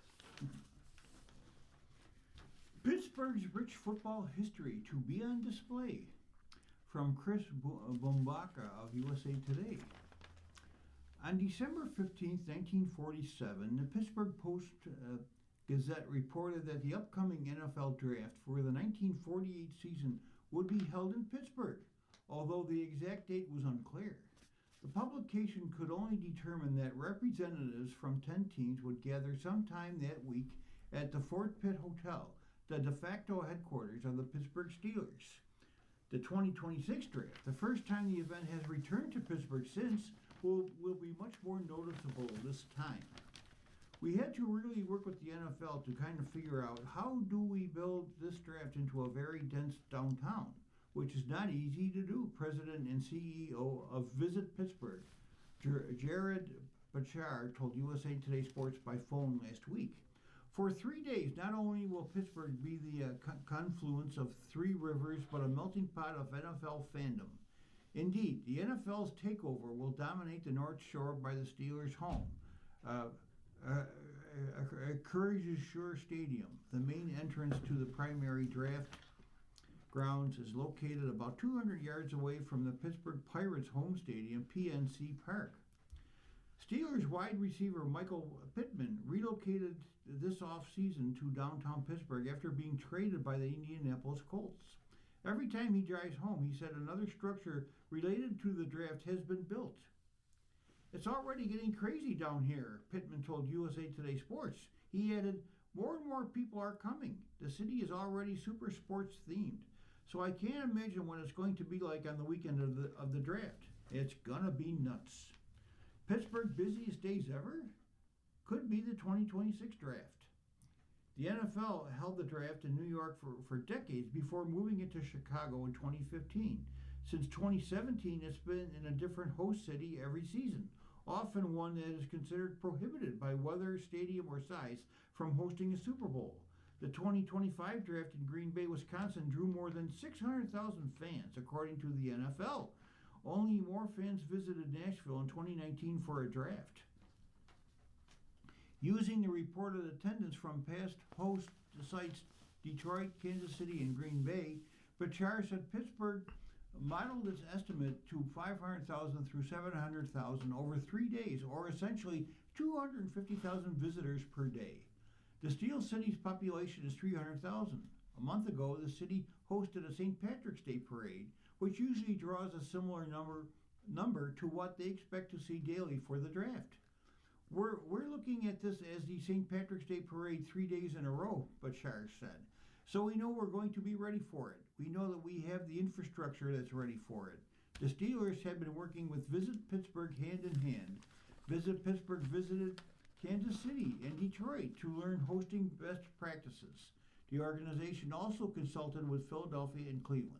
Pittsburgh's rich football history to be on display. From Chris Bombaka of USA Today. On December 15, 1947, the Pittsburgh Post-Gazette reported that the upcoming NFL draft for the 1948 season would be held in Pittsburgh, although the exact date was unclear. The publication could only determine that representatives from 10 teams would gather sometime that week at the Fort Pitt Hotel, the de facto headquarters of the Pittsburgh Steelers. The 2026 draft, the first time the event has returned to Pittsburgh since, will be much more noticeable this time. We had to really work with the NFL to kind of figure out how do we build this draft into a very dense downtown, which is not easy to do. President and CEO of Visit Pittsburgh, Jared Bachar, told USA Today Sports by phone last week. For 3 days, not only will Pittsburgh be the confluence of three rivers, but a melting pot of NFL fandom. Indeed, the NFL's takeover will dominate the North Shore by the Steelers' home. Courage Shore Stadium, the main entrance to the primary draft grounds, is located about 200 yards away from the Pittsburgh Pirates' home stadium, PNC Park. Steelers wide receiver Michael Pittman relocated this offseason to downtown Pittsburgh after being traded by the Indianapolis Colts. Every time he drives home, he said another structure related to the draft has been built. It's already getting crazy down here, Pittman told USA Today Sports. He added, more and more people are coming. The city is already super sports themed. So I can't imagine what it's going to be like on the weekend of the draft. It's gonna be nuts. Pittsburgh's busiest days ever? Could be the 2026 draft. The NFL held the draft in New York for decades before moving it to Chicago in 2015. Since 2017, it's been in a different host city every season, often one that is considered prohibited by weather, stadium, or size from hosting a Super Bowl. The 2025 draft in Green Bay, Wisconsin drew more than 600,000 fans, according to the NFL. Only more fans visited Nashville in 2019 for a draft. Using the reported attendance from past host sites Detroit, Kansas City, and Green Bay, Bachar said Pittsburgh modeled its estimate to 500,000 through 700,000 over 3 days, or essentially 250,000 visitors per day. The Steel City's population is 300,000. A month ago, the city hosted a St. Patrick's Day parade, which usually draws a similar number to what they expect to see daily for the draft. We're looking at this as the St. Patrick's Day parade 3 days in a row, Bachar said. So we know we're going to be ready for it. We know that we have the infrastructure that's ready for it. The Steelers have been working with Visit Pittsburgh hand in hand. Visit Pittsburgh visited Kansas City and Detroit to learn hosting best practices. The organization also consulted with Philadelphia and Cleveland.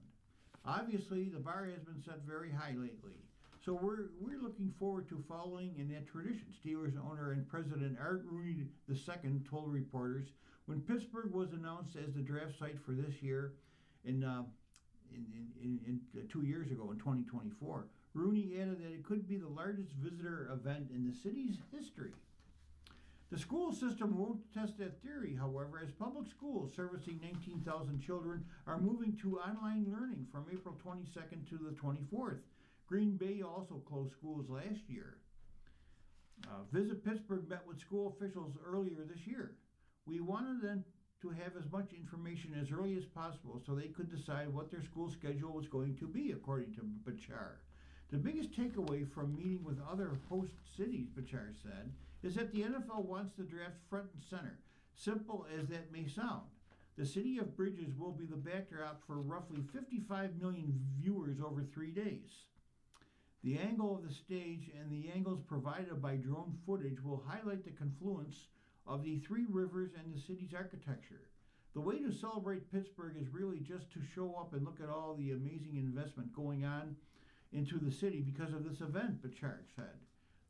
Obviously, the bar has been set very high lately. So we're looking forward to following in that tradition, Steelers owner and president Art Rooney II told reporters when Pittsburgh was announced as the draft site for this year in 2 years ago in 2024. Rooney added that it could be the largest visitor event in the city's history. The school system won't test that theory, however, as public schools servicing 19,000 children are moving to online learning from April 22nd to the 24th. Green Bay also closed schools last year. Visit Pittsburgh met with school officials earlier this year. We wanted them to have as much information as early as possible so they could decide what their school schedule was going to be, according to Bachar. The biggest takeaway from meeting with other host cities, Bachar said, is that the NFL wants the draft front and center, simple as that may sound. The city of Bridges will be the backdrop for roughly 55 million viewers over 3 days. The angle of the stage and the angles provided by drone footage will highlight the confluence of the three rivers and the city's architecture. The way to celebrate Pittsburgh is really just to show up and look at all the amazing investment going on into the city because of this event, Bachar said.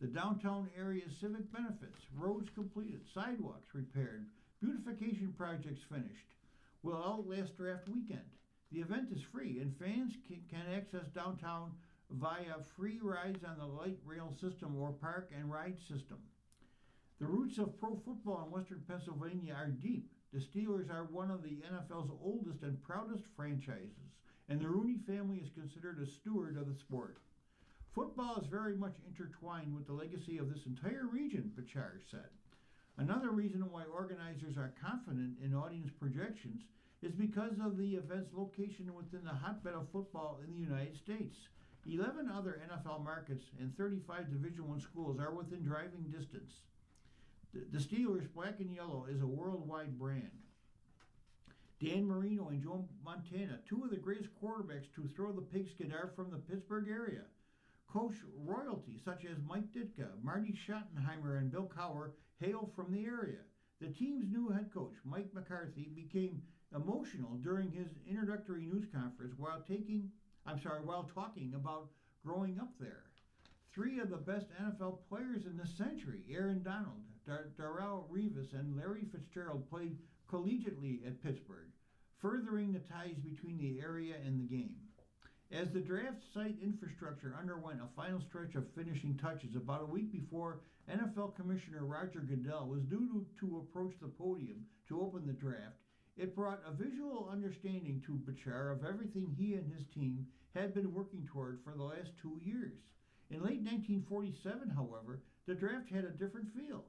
The downtown area's civic benefits, roads completed, sidewalks repaired, beautification projects finished, will outlast draft weekend. The event is free, and fans can access downtown via free rides on the light rail system or park and ride system. The roots of pro football in Western Pennsylvania are deep. The Steelers are one of the NFL's oldest and proudest franchises, and the Rooney family is considered a steward of the sport. Football is very much intertwined with the legacy of this entire region, Bachar said. Another reason why organizers are confident in audience projections is because of the event's location within the hotbed of football in the United States. 11 other NFL markets and 35 Division I schools are within driving distance. The Steelers' black and yellow is a worldwide brand. Dan Marino and Joe Montana, two of the greatest quarterbacks to throw the pigskin, are from the Pittsburgh area. Coach royalty such as Mike Ditka, Marty Schottenheimer, and Bill Cowher hail from the area. The team's new head coach, Mike McCarthy, became emotional during his introductory news conference while talking about growing up there. Three of the best NFL players in the century, Aaron Donald, Darrelle Revis, and Larry Fitzgerald, played collegiately at Pittsburgh, furthering the ties between the area and the game. As the draft site infrastructure underwent a final stretch of finishing touches about a week before NFL Commissioner Roger Goodell was due to approach the podium to open the draft, it brought a visual understanding to Bachar of everything he and his team had been working toward for the last 2 years. In late 1947, however, the draft had a different feel.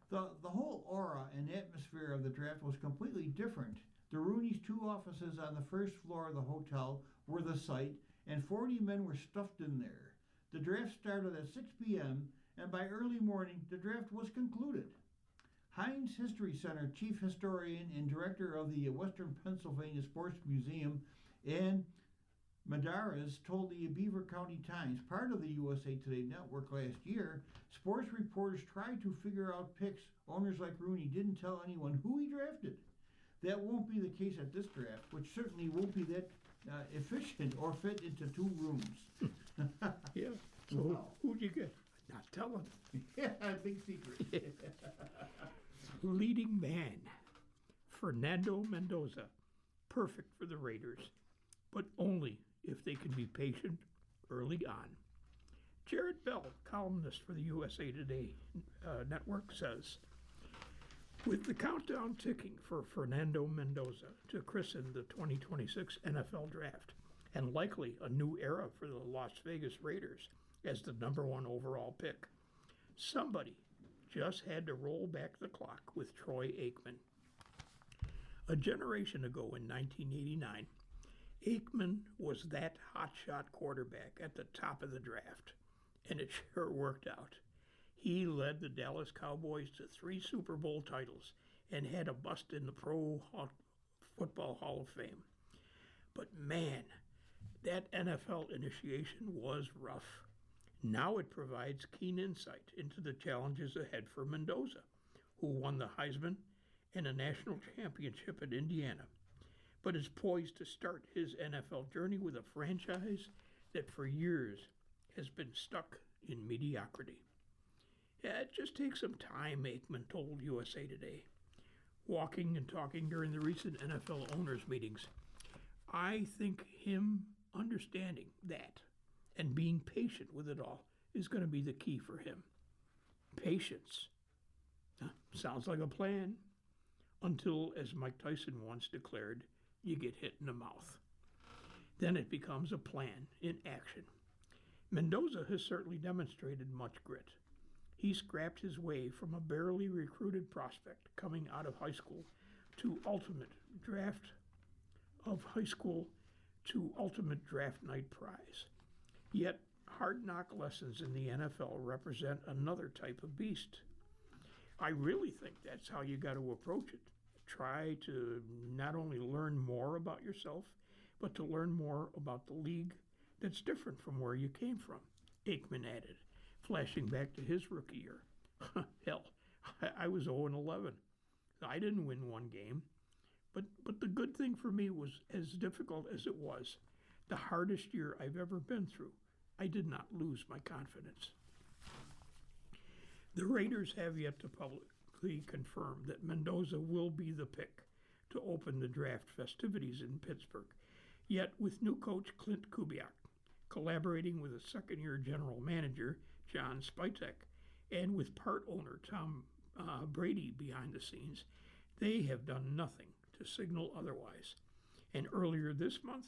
The whole aura and atmosphere of the draft was completely different. The Rooney's two offices on the first floor of the hotel were the site, and 40 men were stuffed in there. The draft started at 6 p.m., and by early morning, the draft was concluded. Heinz History Center chief historian and director of the Western Pennsylvania Sports Museum, Ann Madaras, told the Beaver County Times, part of the USA Today network last year, sports reporters tried to figure out picks. Owners like Rooney didn't tell anyone who he drafted. That won't be the case at this draft, which certainly won't be that efficient or fit into 2 rooms. Yeah. So Wow. who'd you get? Not telling. Yeah, big secret. Leading man, Fernando Mendoza, perfect for the Raiders, but only if they can be patient early on. Jared Bell, columnist for the USA Today network, says, with the countdown ticking for Fernando Mendoza to christen the 2026 NFL Draft, and likely a new era for the Las Vegas Raiders as the #1 overall pick, somebody just had to roll back the clock with Troy Aikman. A generation ago in 1989, Aikman was that hotshot quarterback at the top of the draft, and it sure worked out. He led the Dallas Cowboys to 3 Super Bowl titles and had a bust in the Pro Football Hall of Fame. But man, that NFL initiation was rough. Now it provides keen insight into the challenges ahead for Mendoza, who won the Heisman and a national championship at Indiana, but is poised to start his NFL journey with a franchise that for years has been stuck in mediocrity. It just takes some time, Aikman told USA Today. Walking and talking during the recent NFL owners' meetings, I think him understanding that and being patient with it all is going to be the key for him. Patience. Sounds like a plan. Until, as Mike Tyson once declared, you get hit in the mouth. Then it becomes a plan in action. Mendoza has certainly demonstrated much grit. He scrapped his way from a barely recruited prospect coming out of high school to ultimate draft night prize. Yet, hard knock lessons in the NFL represent another type of beast. I really think that's how you got to approach it. Try to not only learn more about yourself, but to learn more about the league that's different from where you came from, Aikman added, flashing back to his rookie year. Hell, I was 0-11. I didn't win one game, But the good thing for me was, as difficult as it was, the hardest year I've ever been through, I did not lose my confidence. The Raiders have yet to publicly confirm that Mendoza will be the pick to open the draft festivities in Pittsburgh. Yet, with new coach Clint Kubiak collaborating with a second-year general manager, John Spytek, and with part owner Tom Brady behind the scenes, they have done nothing to signal otherwise. And earlier this month,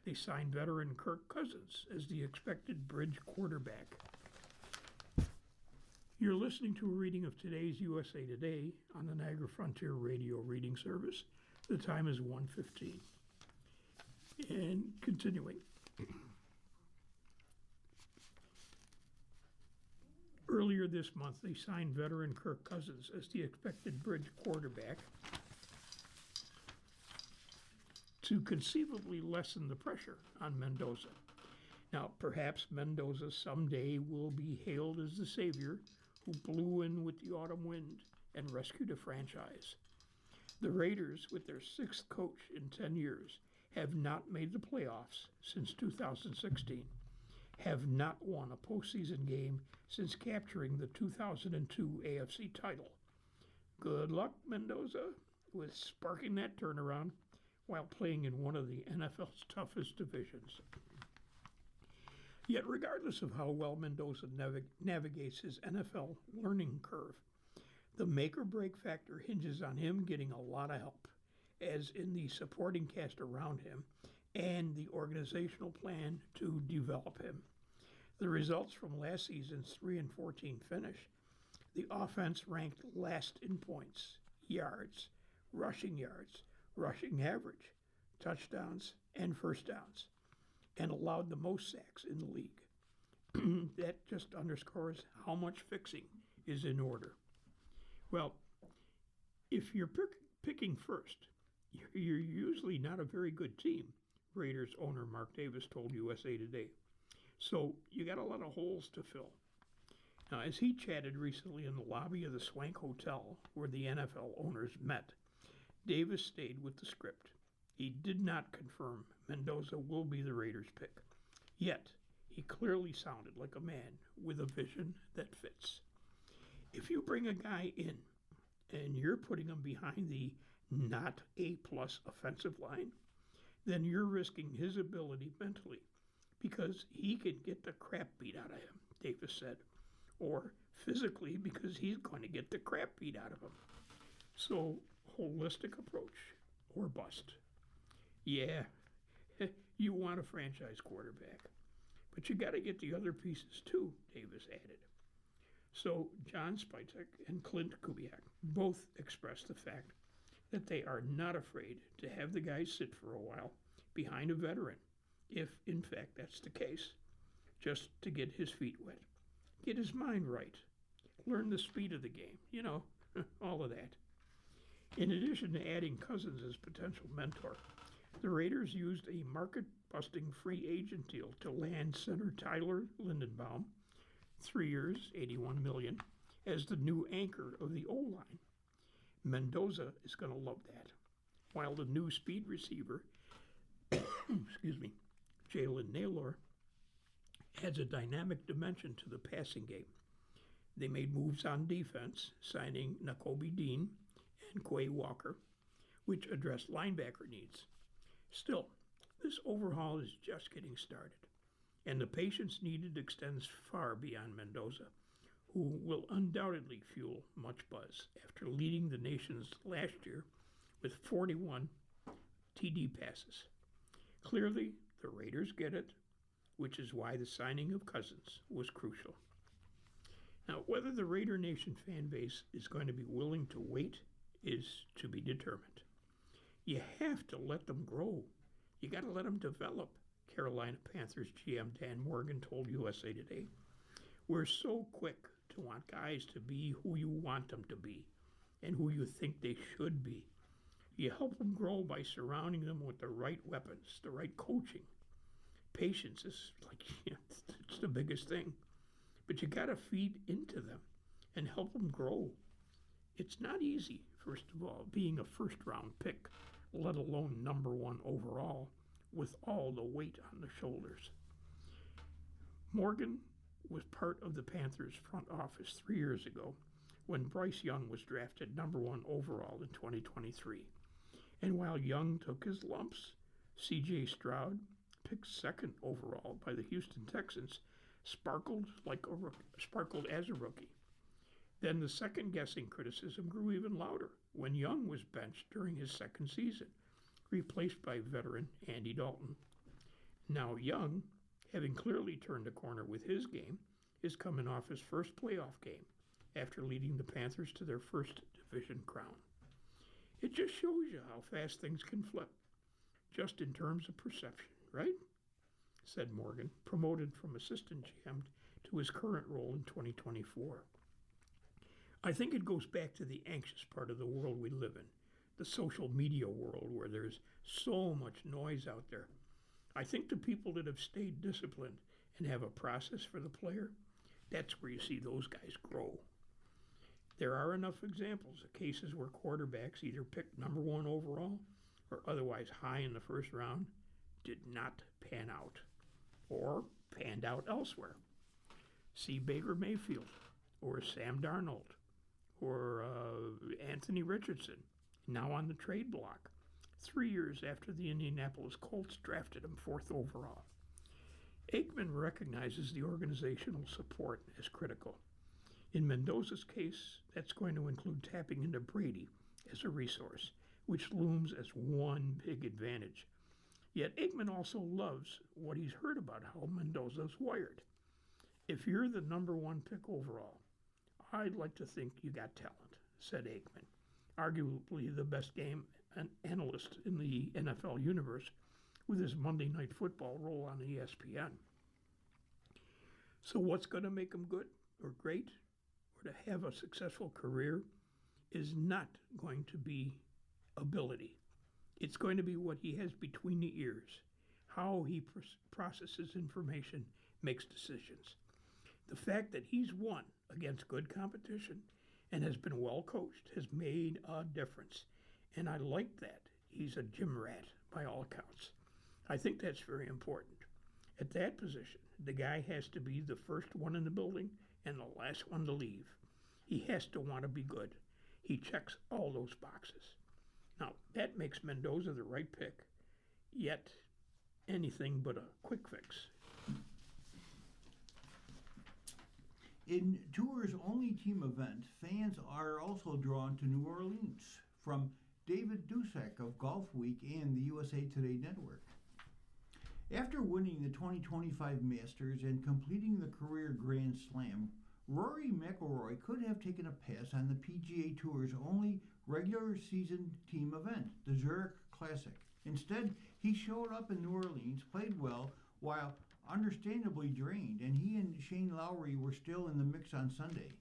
they signed veteran Kirk Cousins as the expected bridge quarterback. You're listening to a reading of today's USA Today on the Niagara Frontier Radio Reading Service. The time is 1:15. And continuing. Earlier this month, they signed veteran Kirk Cousins as the expected bridge quarterback to conceivably lessen the pressure on Mendoza. Now, perhaps Mendoza someday will be hailed as the savior who blew in with the autumn wind and rescued a franchise. The Raiders, with their sixth coach in 10 years, have not made the playoffs since 2016, have not won a postseason game since capturing the 2002 AFC title. Good luck, Mendoza, with sparking that turnaround while playing in one of the NFL's toughest divisions. Yet regardless of how well Mendoza navigates his NFL learning curve, the make-or-break factor hinges on him getting a lot of help, as in the supporting cast around him and the organizational plan to develop him. The results from last season's 3-14 finish, the offense ranked last in points, yards, rushing average, touchdowns, and first downs, and allowed the most sacks in the league. That just underscores how much fixing is in order. Well, if you're picking first, you're usually not a very good team, Raiders owner Mark Davis told USA Today. So you got a lot of holes to fill. Now, as he chatted recently in the lobby of the Swank Hotel where the NFL owners met, Davis stayed with the script. He did not confirm Mendoza will be the Raiders' pick. Yet, he clearly sounded like a man with a vision that fits. If you bring a guy in and you're putting him behind the not A-plus offensive line, then you're risking his ability mentally because he can get the crap beat out of him, Davis said, or physically because he's going to get the crap beat out of him. So, holistic approach or bust. Yeah, you want a franchise quarterback, but you got to get the other pieces too, Davis added. So John Spytek and Clint Kubiak both expressed the fact that they are not afraid to have the guy sit for a while behind a veteran, if in fact that's the case, just to get his feet wet, get his mind right, learn the speed of the game, all of that. In addition to adding Cousins as potential mentor, the Raiders used a market-busting free agent deal to land center Tyler Lindenbaum, 3 years, $81 million, as the new anchor of the O-line. Mendoza is going to love that, while the new speed receiver, Jalen Naylor, adds a dynamic dimension to the passing game. They made moves on defense, signing Nakobe Dean and Quay Walker, which addressed linebacker needs. Still, this overhaul is just getting started, and the patience needed extends far beyond Mendoza, who will undoubtedly fuel much buzz after leading the nation's last year with 41 TD passes. Clearly, the Raiders get it, which is why the signing of Cousins was crucial. Now, whether the Raider Nation fan base is going to be willing to wait is to be determined. You have to let them grow. You got to let them develop, Carolina Panthers GM Dan Morgan told USA Today. We're so quick to want guys to be who you want them to be and who you think they should be. You help them grow by surrounding them with the right weapons, the right coaching. Patience is it's the biggest thing. But you got to feed into them and help them grow. It's not easy, first of all, being a first-round pick let alone number one overall, with all the weight on the shoulders. Morgan was part of the Panthers front office 3 years ago when Bryce Young was drafted number one overall in 2023. And while Young took his lumps, C.J. Stroud, picked second overall by the Houston Texans, sparkled as a rookie. Then the second-guessing criticism grew even louder when Young was benched during his second season, replaced by veteran Andy Dalton. Now Young, having clearly turned a corner with his game, is coming off his first playoff game after leading the Panthers to their first division crown. It just shows you how fast things can flip, just in terms of perception, right? Said Morgan, promoted from assistant GM to his current role in 2024. I think it goes back to the anxious part of the world we live in, the social media world where there's so much noise out there. I think the people that have stayed disciplined and have a process for the player, that's where you see those guys grow. There are enough examples of cases where quarterbacks either picked number one overall or otherwise high in the first round did not pan out or panned out elsewhere. See Baker Mayfield or Sam Darnold or Anthony Richardson, now on the trade block, 3 years after the Indianapolis Colts drafted him fourth overall. Aikman recognizes the organizational support as critical. In Mendoza's case, that's going to include tapping into Brady as a resource, which looms as one big advantage. Yet Aikman also loves what he's heard about how Mendoza's wired. If you're the number one pick overall, I'd like to think you got talent, said Aikman, arguably the best game analyst in the NFL universe with his Monday Night Football role on ESPN. So what's going to make him good or great or to have a successful career is not going to be ability. It's going to be what he has between the ears, how he processes information, makes decisions. The fact that he's won against good competition and has been well coached has made a difference. And I like that. He's a gym rat by all accounts. I think that's very important. At that position, the guy has to be the first one in the building and the last one to leave. He has to want to be good. He checks all those boxes. Now, that makes Mendoza the right pick, yet anything but a quick fix. In Tour's only team event, fans are also drawn to New Orleans, from David Dusak of Golf Week and the USA Today Network. After winning the 2025 Masters and completing the career Grand Slam, Rory McIlroy could have taken a pass on the PGA Tour's only regular season team event, the Zurich Classic. Instead, he showed up in New Orleans, played well, while understandably drained, and he and Shane Lowry were still in the mix on Sunday.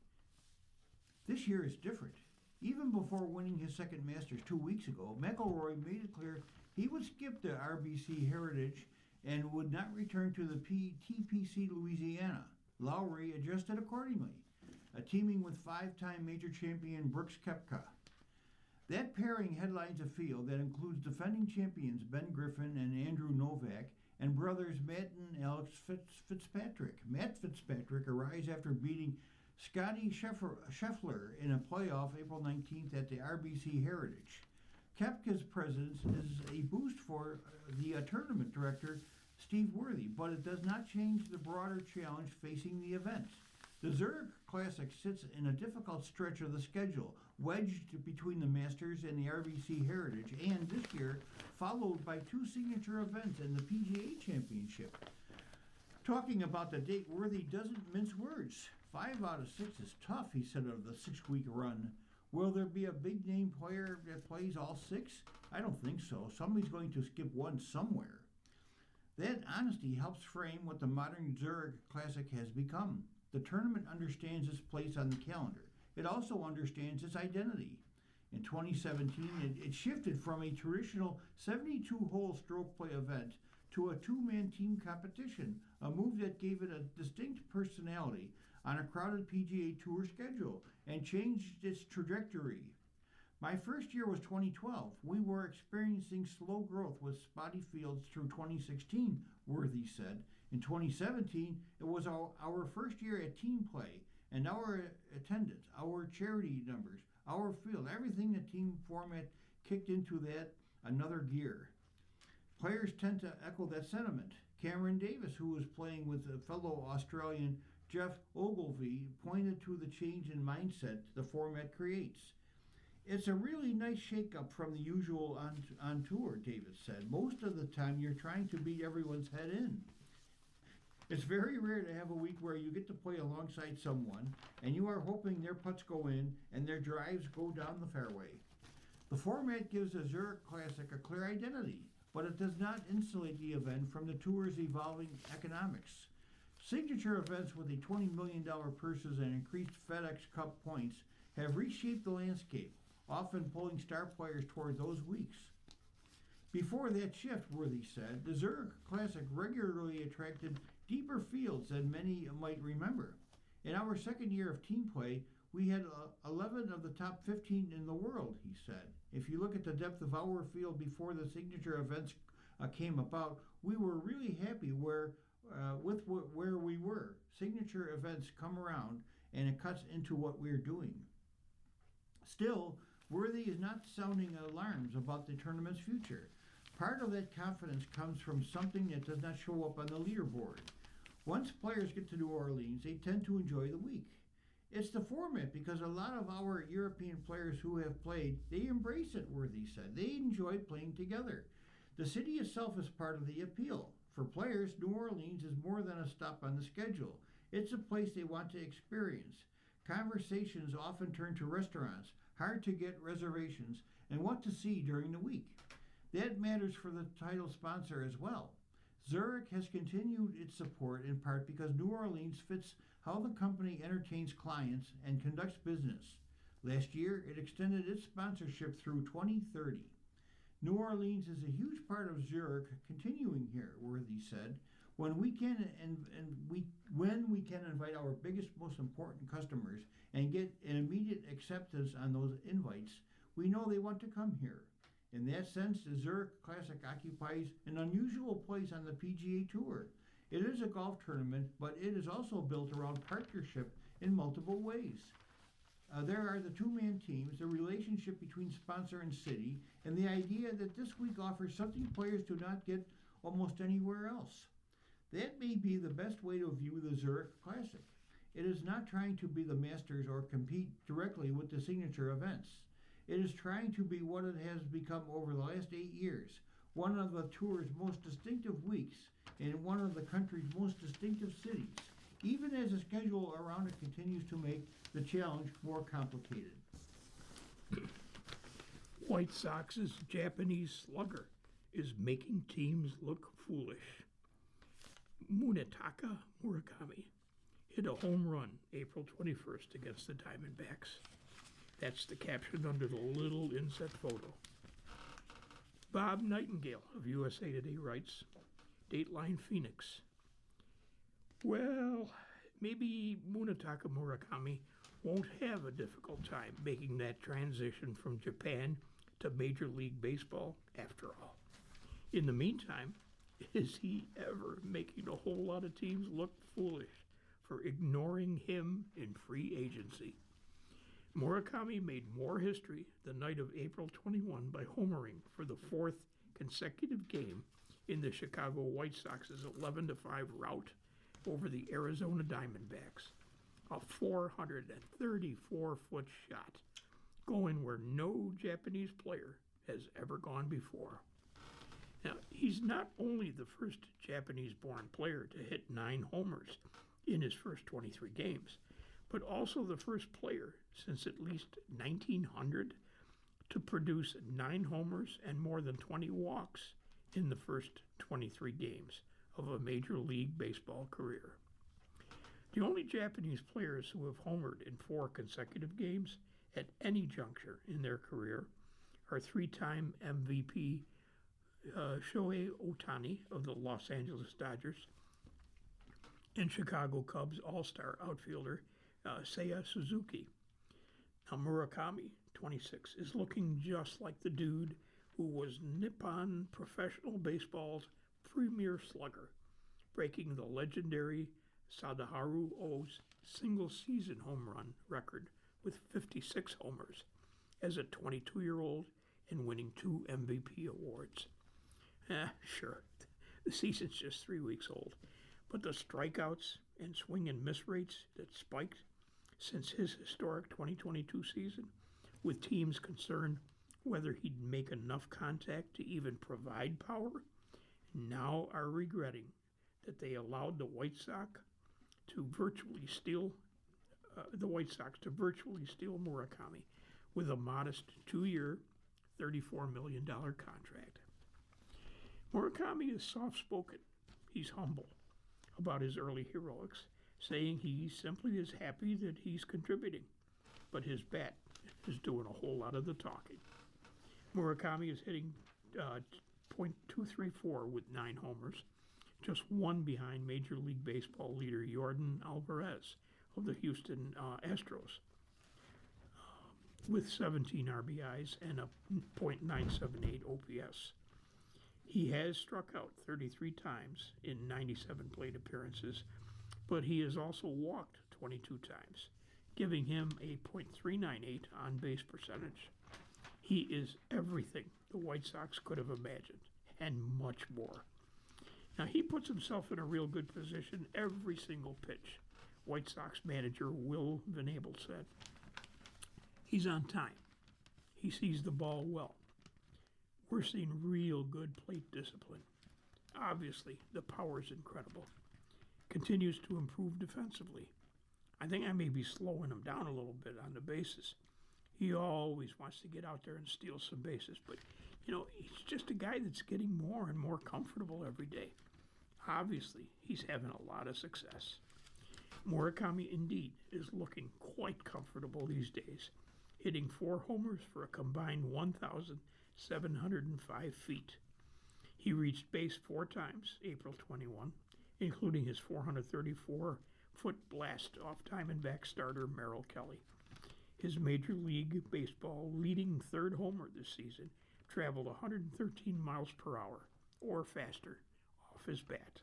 This year is different. Even before winning his second Masters 2 weeks ago, McIlroy made it clear he would skip the RBC Heritage and would not return to the TPC Louisiana. Lowry adjusted accordingly, teaming with five-time major champion Brooks Koepka. That pairing headlines a field that includes defending champions Ben Griffin and Andrew Novak and brothers Matt and Alex Fitzpatrick. Matt Fitzpatrick arrives after beating Scotty Scheffler in a playoff April 19th at the RBC Heritage. Koepka's presence is a boost for the tournament director, Steve Worthy, but it does not change the broader challenge facing the event. The Zurich Classic sits in a difficult stretch of the schedule, wedged between the Masters and the RBC Heritage, and this year followed by two signature events and the PGA Championship. Talking about the date, Worthy doesn't mince words. 5 out of 6 is tough, he said of the 6-week run. Will there be a big-name player that plays all 6? I don't think so. Somebody's going to skip one somewhere. That honesty helps frame what the modern Zurich Classic has become. The tournament understands its place on the calendar. It also understands its identity. In 2017, it shifted from a traditional 72-hole stroke play event to a two-man team competition, a move that gave it a distinct personality on a crowded PGA Tour schedule and changed its trajectory. My first year was 2012. We were experiencing slow growth with spotty fields through 2016, Worthy said. In 2017, it was our first year at team play, and our attendance, our charity numbers, our field, everything the team format kicked into that another gear. Players tend to echo that sentiment. Cameron Davis, who was playing with a fellow Australian Jeff Ogilvy, pointed to the change in mindset the format creates. It's a really nice shake-up from the usual on tour, Davis said. Most of the time you're trying to beat everyone's head in. It's very rare to have a week where you get to play alongside someone and you are hoping their putts go in and their drives go down the fairway. The format gives the Zurich Classic a clear identity, but it does not insulate the event from the tour's evolving economics. Signature events with a $20 million purses and increased FedEx Cup points have reshaped the landscape, often pulling star players toward those weeks. Before that shift, Worthy said, the Zurich Classic regularly attracted deeper fields than many might remember. In our second year of team play, we had 11 of the top 15 in the world, he said. If you look at the depth of our field before the signature events came about, we were really happy with where we were. Signature events come around and it cuts into what we're doing. Still, Worthy is not sounding alarms about the tournament's future. Part of that confidence comes from something that does not show up on the leaderboard. Once players get to New Orleans, they tend to enjoy the week. It's the format because a lot of our European players who have played, they embrace it, Worthy said. They enjoy playing together. The city itself is part of the appeal. For players, New Orleans is more than a stop on the schedule. It's a place they want to experience. Conversations often turn to restaurants, hard to get reservations, and what to see during the week. That matters for the title sponsor as well. Zurich has continued its support in part because New Orleans fits how the company entertains clients and conducts business. Last year, it extended its sponsorship through 2030. New Orleans is a huge part of Zurich continuing here, Worthy said. When we can invite our biggest, most important customers and get an immediate acceptance on those invites, we know they want to come here. In that sense, the Zurich Classic occupies an unusual place on the PGA Tour. It is a golf tournament, but it is also built around partnership in multiple ways. There are the two-man teams, the relationship between sponsor and city, and the idea that this week offers something players do not get almost anywhere else. That may be the best way to view the Zurich Classic. It is not trying to be the Masters or compete directly with the signature events. It is trying to be what it has become over the last 8 years, one of the tour's most distinctive weeks in one of the country's most distinctive cities, even as the schedule around it continues to make the challenge more complicated. White Sox's Japanese slugger is making teams look foolish. Munetaka Murakami hit a home run April 21st against the Diamondbacks. That's the caption under the little inset photo. Bob Nightingale of USA Today writes, Dateline Phoenix. Well, maybe Munetaka Murakami won't have a difficult time making that transition from Japan to Major League Baseball after all. In the meantime, is he ever making a whole lot of teams look foolish for ignoring him in free agency? Murakami made more history the night of April 21 by homering for the fourth consecutive game in the Chicago White Sox's 11-5 rout over the Arizona Diamondbacks. A 434-foot shot, going where no Japanese player has ever gone before. Now, he's not only the first Japanese-born player to hit 9 homers in his first 23 games, but also the first player since at least 1900 to produce 9 homers and more than 20 walks in the first 23 games of a Major League Baseball career. The only Japanese players who have homered in 4 consecutive games at any juncture in their career are 3-time MVP Shohei Ohtani of the Los Angeles Dodgers and Chicago Cubs All-Star outfielder Seiya Suzuki. Now Murakami 26, is looking just like the dude who was Nippon Professional Baseball's premier slugger, breaking the legendary Sadaharu O's single-season home run record with 56 homers as a 22-year-old and winning 2 MVP awards. Sure, the season's just 3 weeks old, but the strikeouts and swing and miss rates that spiked since his historic 2022 season, with teams concerned whether he'd make enough contact to even provide power, now are regretting that they allowed the White Sox to virtually steal Murakami with a modest 2-year, $34 million contract. Murakami is soft-spoken. He's humble about his early heroics, saying he simply is happy that he's contributing, but his bat is doing a whole lot of the talking. Murakami is hitting .234 with 9 homers, just one behind Major League Baseball leader Yordan Alvarez of the Houston Astros, with 17 RBIs and a .978 OPS. He has struck out 33 times in 97 plate appearances, but he has also walked 22 times, giving him a .398 on-base percentage. He is everything the White Sox could have imagined, and much more. Now, he puts himself in a real good position every single pitch, White Sox manager Will Venable said. He's on time. He sees the ball well. We're seeing real good plate discipline. Obviously, the power's incredible. Continues to improve defensively. I think I may be slowing him down a little bit on the bases. He always wants to get out there and steal some bases, but, he's just a guy that's getting more and more comfortable every day. Obviously, he's having a lot of success. Murakami, indeed, is looking quite comfortable these days, hitting 4 homers for a combined 1,705 feet. He reached base 4 times, April 21, including his 434-foot blast off Diamondback starter Merrill Kelly. His Major League Baseball leading third homer this season traveled 113 miles per hour, or faster, off his bat.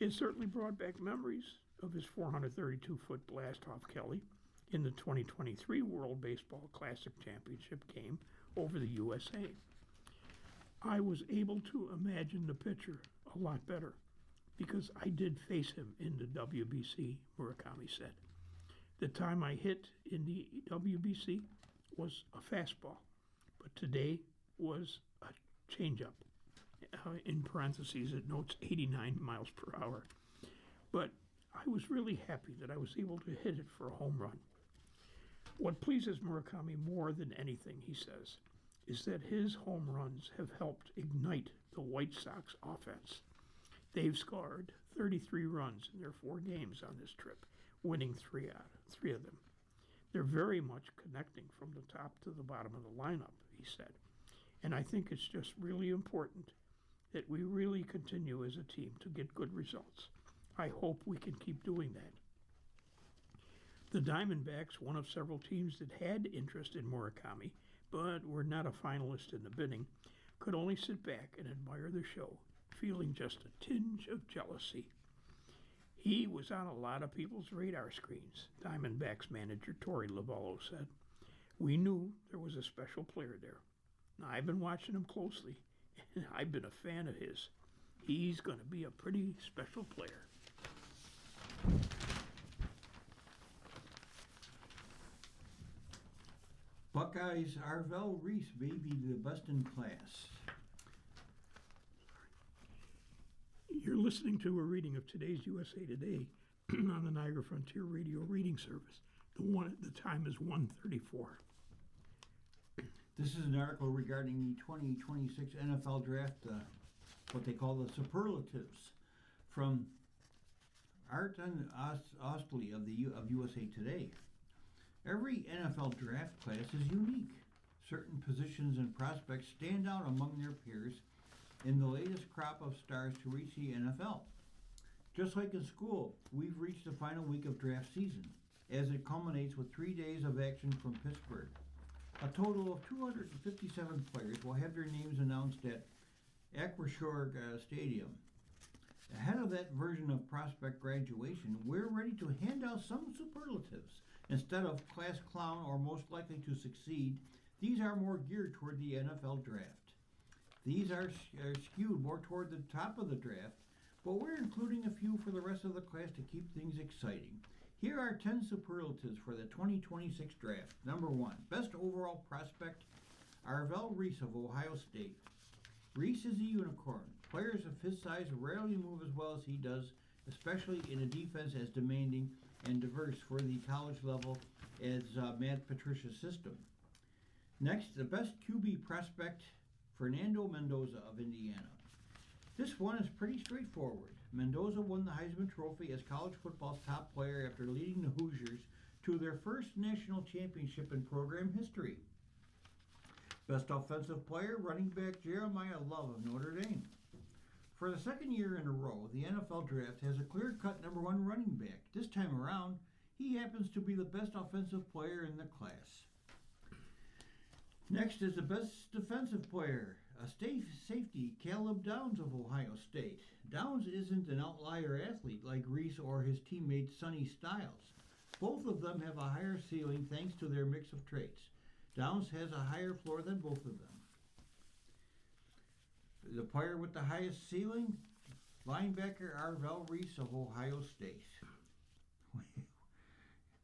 It certainly brought back memories of his 432-foot blast off Kelly in the 2023 World Baseball Classic Championship game over the USA. I was able to imagine the pitcher a lot better because I did face him in the WBC, Murakami said. The time I hit in the WBC was a fastball, but today was a changeup. In parentheses, it notes 89 miles per hour. But I was really happy that I was able to hit it for a home run. What pleases Murakami more than anything, he says, is that his home runs have helped ignite the White Sox offense. They've scored 33 runs in their 4 games on this trip, winning 3 of them. They're very much connecting from the top to the bottom of the lineup, he said. And I think it's just really important that we really continue as a team to get good results. I hope we can keep doing that. The Diamondbacks, one of several teams that had interest in Murakami, but were not a finalist in the bidding, could only sit back and admire the show, feeling just a tinge of jealousy. He was on a lot of people's radar screens, Diamondbacks manager Torey Lovullo said. We knew there was a special player there. Now, I've been watching him closely, and I've been a fan of his. He's going to be a pretty special player. Buckeyes Arvell Reese may be the best in class. You're listening to a reading of today's USA Today on the Niagara Frontier Radio Reading Service. The time is 1:34. This is an article regarding the 2026 NFL Draft, what they call the superlatives, from Art and Ostley of USA Today. Every NFL draft class is unique. Certain positions and prospects stand out among their peers in the latest crop of stars to reach the NFL. Just like in school, we've reached the final week of draft season, as it culminates with 3 days of action from Pittsburgh. A total of 257 players will have their names announced at Akershorg Stadium. Ahead of that version of prospect graduation, we're ready to hand out some superlatives. Instead of class clown or most likely to succeed, these are more geared toward the NFL draft. These are skewed more toward the top of the draft, but we're including a few for the rest of the class to keep things exciting. Here are 10 superlatives for the 2026 draft. Number 1, best overall prospect, Arvell Reese of Ohio State. Reese is a unicorn. Players of his size rarely move as well as he does, especially in a defense as demanding and diverse for the college level as Matt Patricia's system. Next, the best QB prospect, Fernando Mendoza of Indiana. This one is pretty straightforward. Mendoza won the Heisman Trophy as college football's top player after leading the Hoosiers to their first national championship in program history. Best offensive player, running back Jeremiah Love of Notre Dame. For the second year in a row, the NFL draft has a clear-cut number 1 running back. This time around, he happens to be the best offensive player in the class. Next is the best defensive player, a safety, Caleb Downs of Ohio State. Downs isn't an outlier athlete like Reese or his teammate Sonny Styles. Both of them have a higher ceiling thanks to their mix of traits. Downs has a higher floor than both of them. The player with the highest ceiling, linebacker Arvell Reese of Ohio State.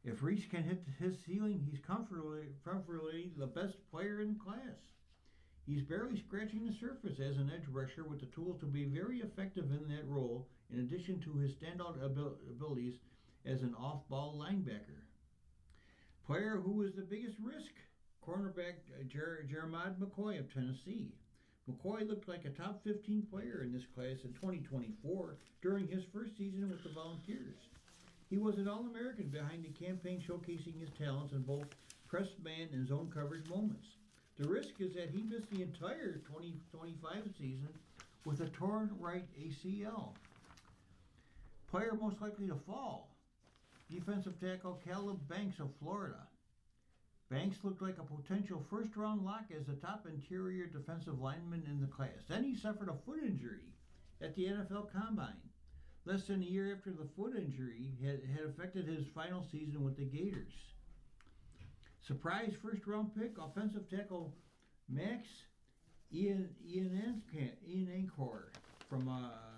If Reese can hit his ceiling, he's comfortably the best player in class. He's barely scratching the surface as an edge rusher with the tools to be very effective in that role, in addition to his standout abilities as an off-ball linebacker. Player who is the biggest risk, cornerback Jeremiah McCoy of Tennessee. McCoy looked like a top 15 player in this class in 2024 during his first season with the Volunteers. He was an All-American behind the campaign showcasing his talents in both press man and zone coverage moments. The risk is that he missed the entire 2025 season with a torn right ACL. Player most likely to fall, defensive tackle Caleb Banks of Florida. Banks looked like a potential first-round lock as the top interior defensive lineman in the class. Then he suffered a foot injury at the NFL Combine. Less than a year after the foot injury had affected his final season with the Gators. Surprise first-round pick, offensive tackle Max Ian Ancor from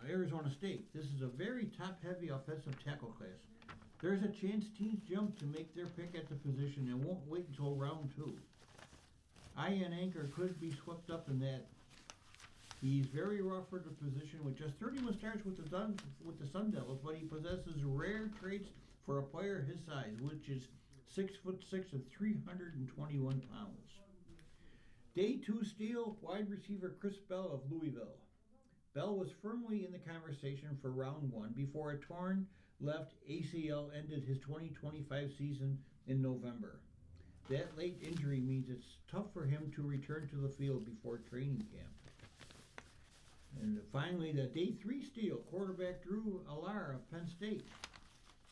Arizona State. This is a very top-heavy offensive tackle class. There's a chance teams jump to make their pick at the position and won't wait until round 2. Ian Anchor could be swept up in that. He's very raw for the position with just 31 starts with the Sun Devils, but he possesses rare traits for a player his size, which is 6'6" and 321 pounds. Day 2 steal, wide receiver Chris Bell of Louisville. Bell was firmly in the conversation for round 1 before a torn left ACL ended his 2025 season in November. That late injury means it's tough for him to return to the field before training camp. And finally, the day 3 steal, quarterback Drew Allar of Penn State.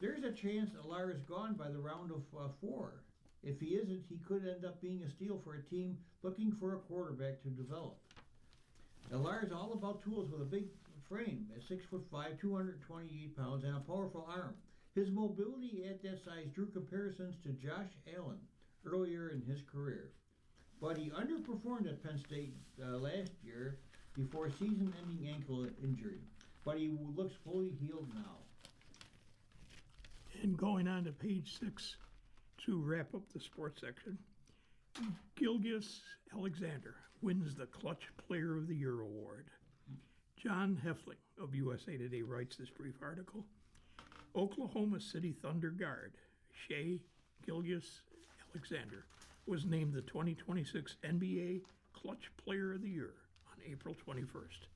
There's a chance Allar is gone by the round of 4. If he isn't, he could end up being a steal for a team looking for a quarterback to develop. Allar is all about tools with a big frame at 6'5", 228 pounds, and a powerful arm. His mobility at that size drew comparisons to Josh Allen earlier in his career. But he underperformed at Penn State last year before a season-ending ankle injury. But he looks fully healed now. And going on to page 6 to wrap up the sports section, Gilgeous Alexander wins the Clutch Player of the Year award. John Heffling of USA Today writes this brief article. Oklahoma City Thunder guard Shai Gilgeous-Alexander was named the 2026 NBA Clutch Player of the Year on April 21st.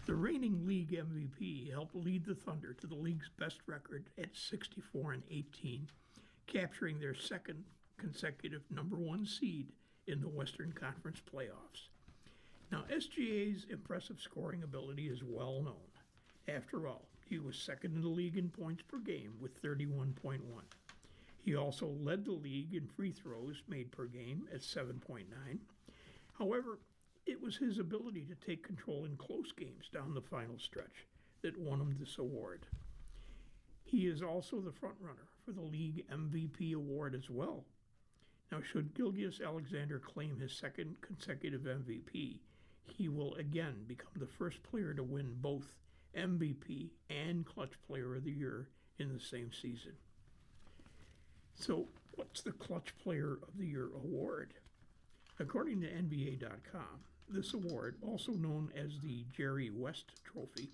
The reigning league MVP helped lead the Thunder to the league's best record at 64-18, capturing their second consecutive number 1 seed in the Western Conference playoffs. Now, SGA's impressive scoring ability is well known. After all, he was second in the league in points per game with 31.1. He also led the league in free throws made per game at 7.9. However, it was his ability to take control in close games down the final stretch that won him this award. He is also the frontrunner for the league MVP award as well. Now, should Gilgeous-Alexander claim his second consecutive MVP, he will again become the first player to win both MVP and Clutch Player of the Year in the same season. So, what's the Clutch Player of the Year award? According to NBA.com, this award, also known as the Jerry West Trophy,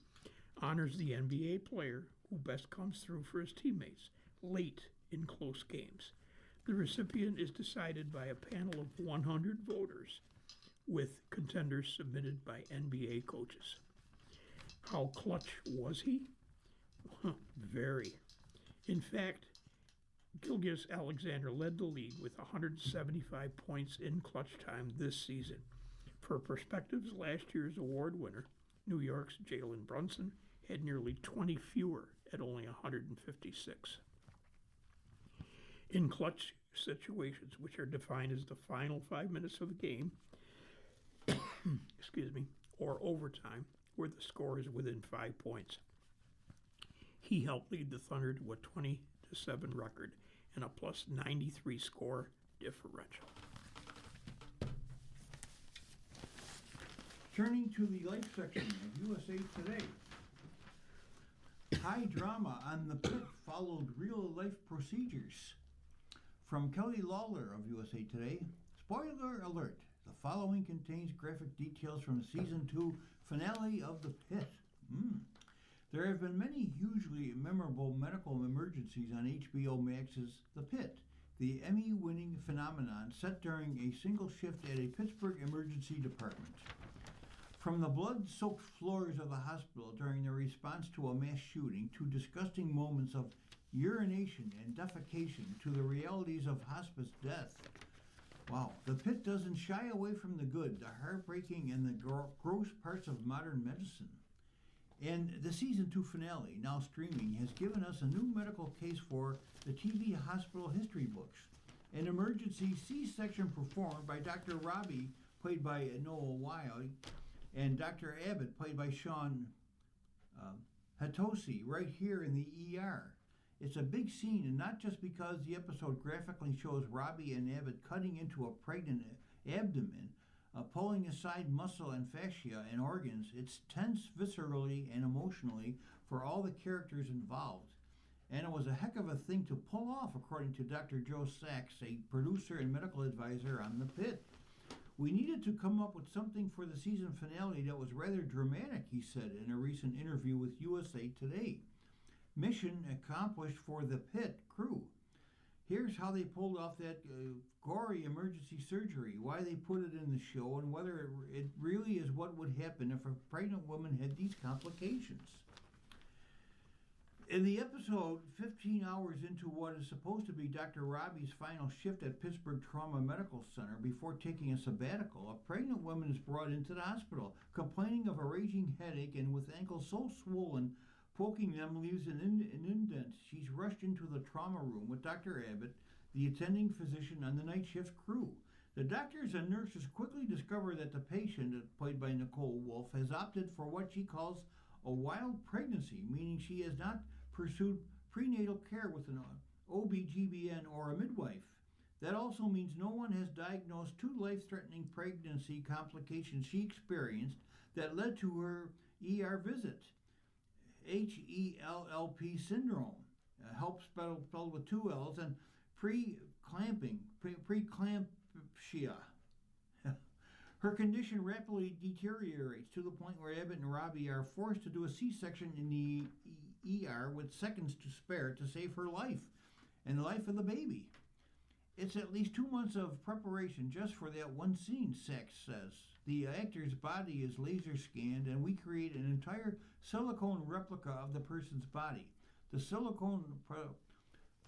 honors the NBA player who best comes through for his teammates late in close games. The recipient is decided by a panel of 100 voters, with contenders submitted by NBA coaches. How clutch was he? Very. In fact, Gilgeous-Alexander led the league with 175 points in clutch time this season. For perspectives, last year's award winner, New York's Jalen Brunson, had nearly 20 fewer at only 156. In clutch situations, which are defined as the final 5 minutes of a game, or overtime, where the score is within 5 points, he helped lead the Thunder to a 20-7 record and a plus 93 score differential. Turning to the life section of USA Today. High drama on the pit followed real-life procedures. From Kelly Lawler of USA Today, spoiler alert, the following contains graphic details from the Season 2 finale of The Pit. There have been many hugely memorable medical emergencies on HBO Max's The Pit, the Emmy-winning phenomenon set during a single shift at a Pittsburgh emergency department. From the blood-soaked floors of the hospital during the response to a mass shooting to disgusting moments of urination and defecation to the realities of hospice death. Wow, The Pit doesn't shy away from the good, the heartbreaking, and the gross parts of modern medicine. And the Season 2 finale, now streaming, has given us a new medical case for the TV hospital history books. An emergency C-section performed by Dr. Robbie, played by Noah Wyle, and Dr. Abbott, played by Sean Hatosi, right here in the ER. It's a big scene, and not just because the episode graphically shows Robbie and Abbott cutting into a pregnant abdomen, pulling aside muscle and fascia and organs. It's tense viscerally and emotionally for all the characters involved. And it was a heck of a thing to pull off, according to Dr. Joe Sachs, a producer and medical advisor on The Pit. We needed to come up with something for the season finale that was rather dramatic, he said in a recent interview with USA Today. Mission accomplished for The Pit crew. Here's how they pulled off that gory emergency surgery, why they put it in the show, and whether it really is what would happen if a pregnant woman had these complications. In the episode, 15 hours into what is supposed to be Dr. Robbie's final shift at Pittsburgh Trauma Medical Center before taking a sabbatical, a pregnant woman is brought into the hospital, complaining of a raging headache and with ankles so swollen, poking them leaves an indent. She's rushed into the trauma room with Dr. Abbott, the attending physician on the night shift crew. The doctors and nurses quickly discover that the patient, played by Nicole Wolf, has opted for what she calls a wild pregnancy, meaning she has not pursued prenatal care with an OBGYN or a midwife. That also means no one has diagnosed two life-threatening pregnancy complications she experienced that led to her ER visit. HELLP syndrome, HELP spelled with two L's, and preeclampsia. Her condition rapidly deteriorates to the point where Abbott and Robbie are forced to do a C-section in the ER with seconds to spare to save her life and the life of the baby. It's at least 2 months of preparation just for that one scene, Sachs says. The actor's body is laser scanned and we create an entire silicone replica of the person's body. The silicone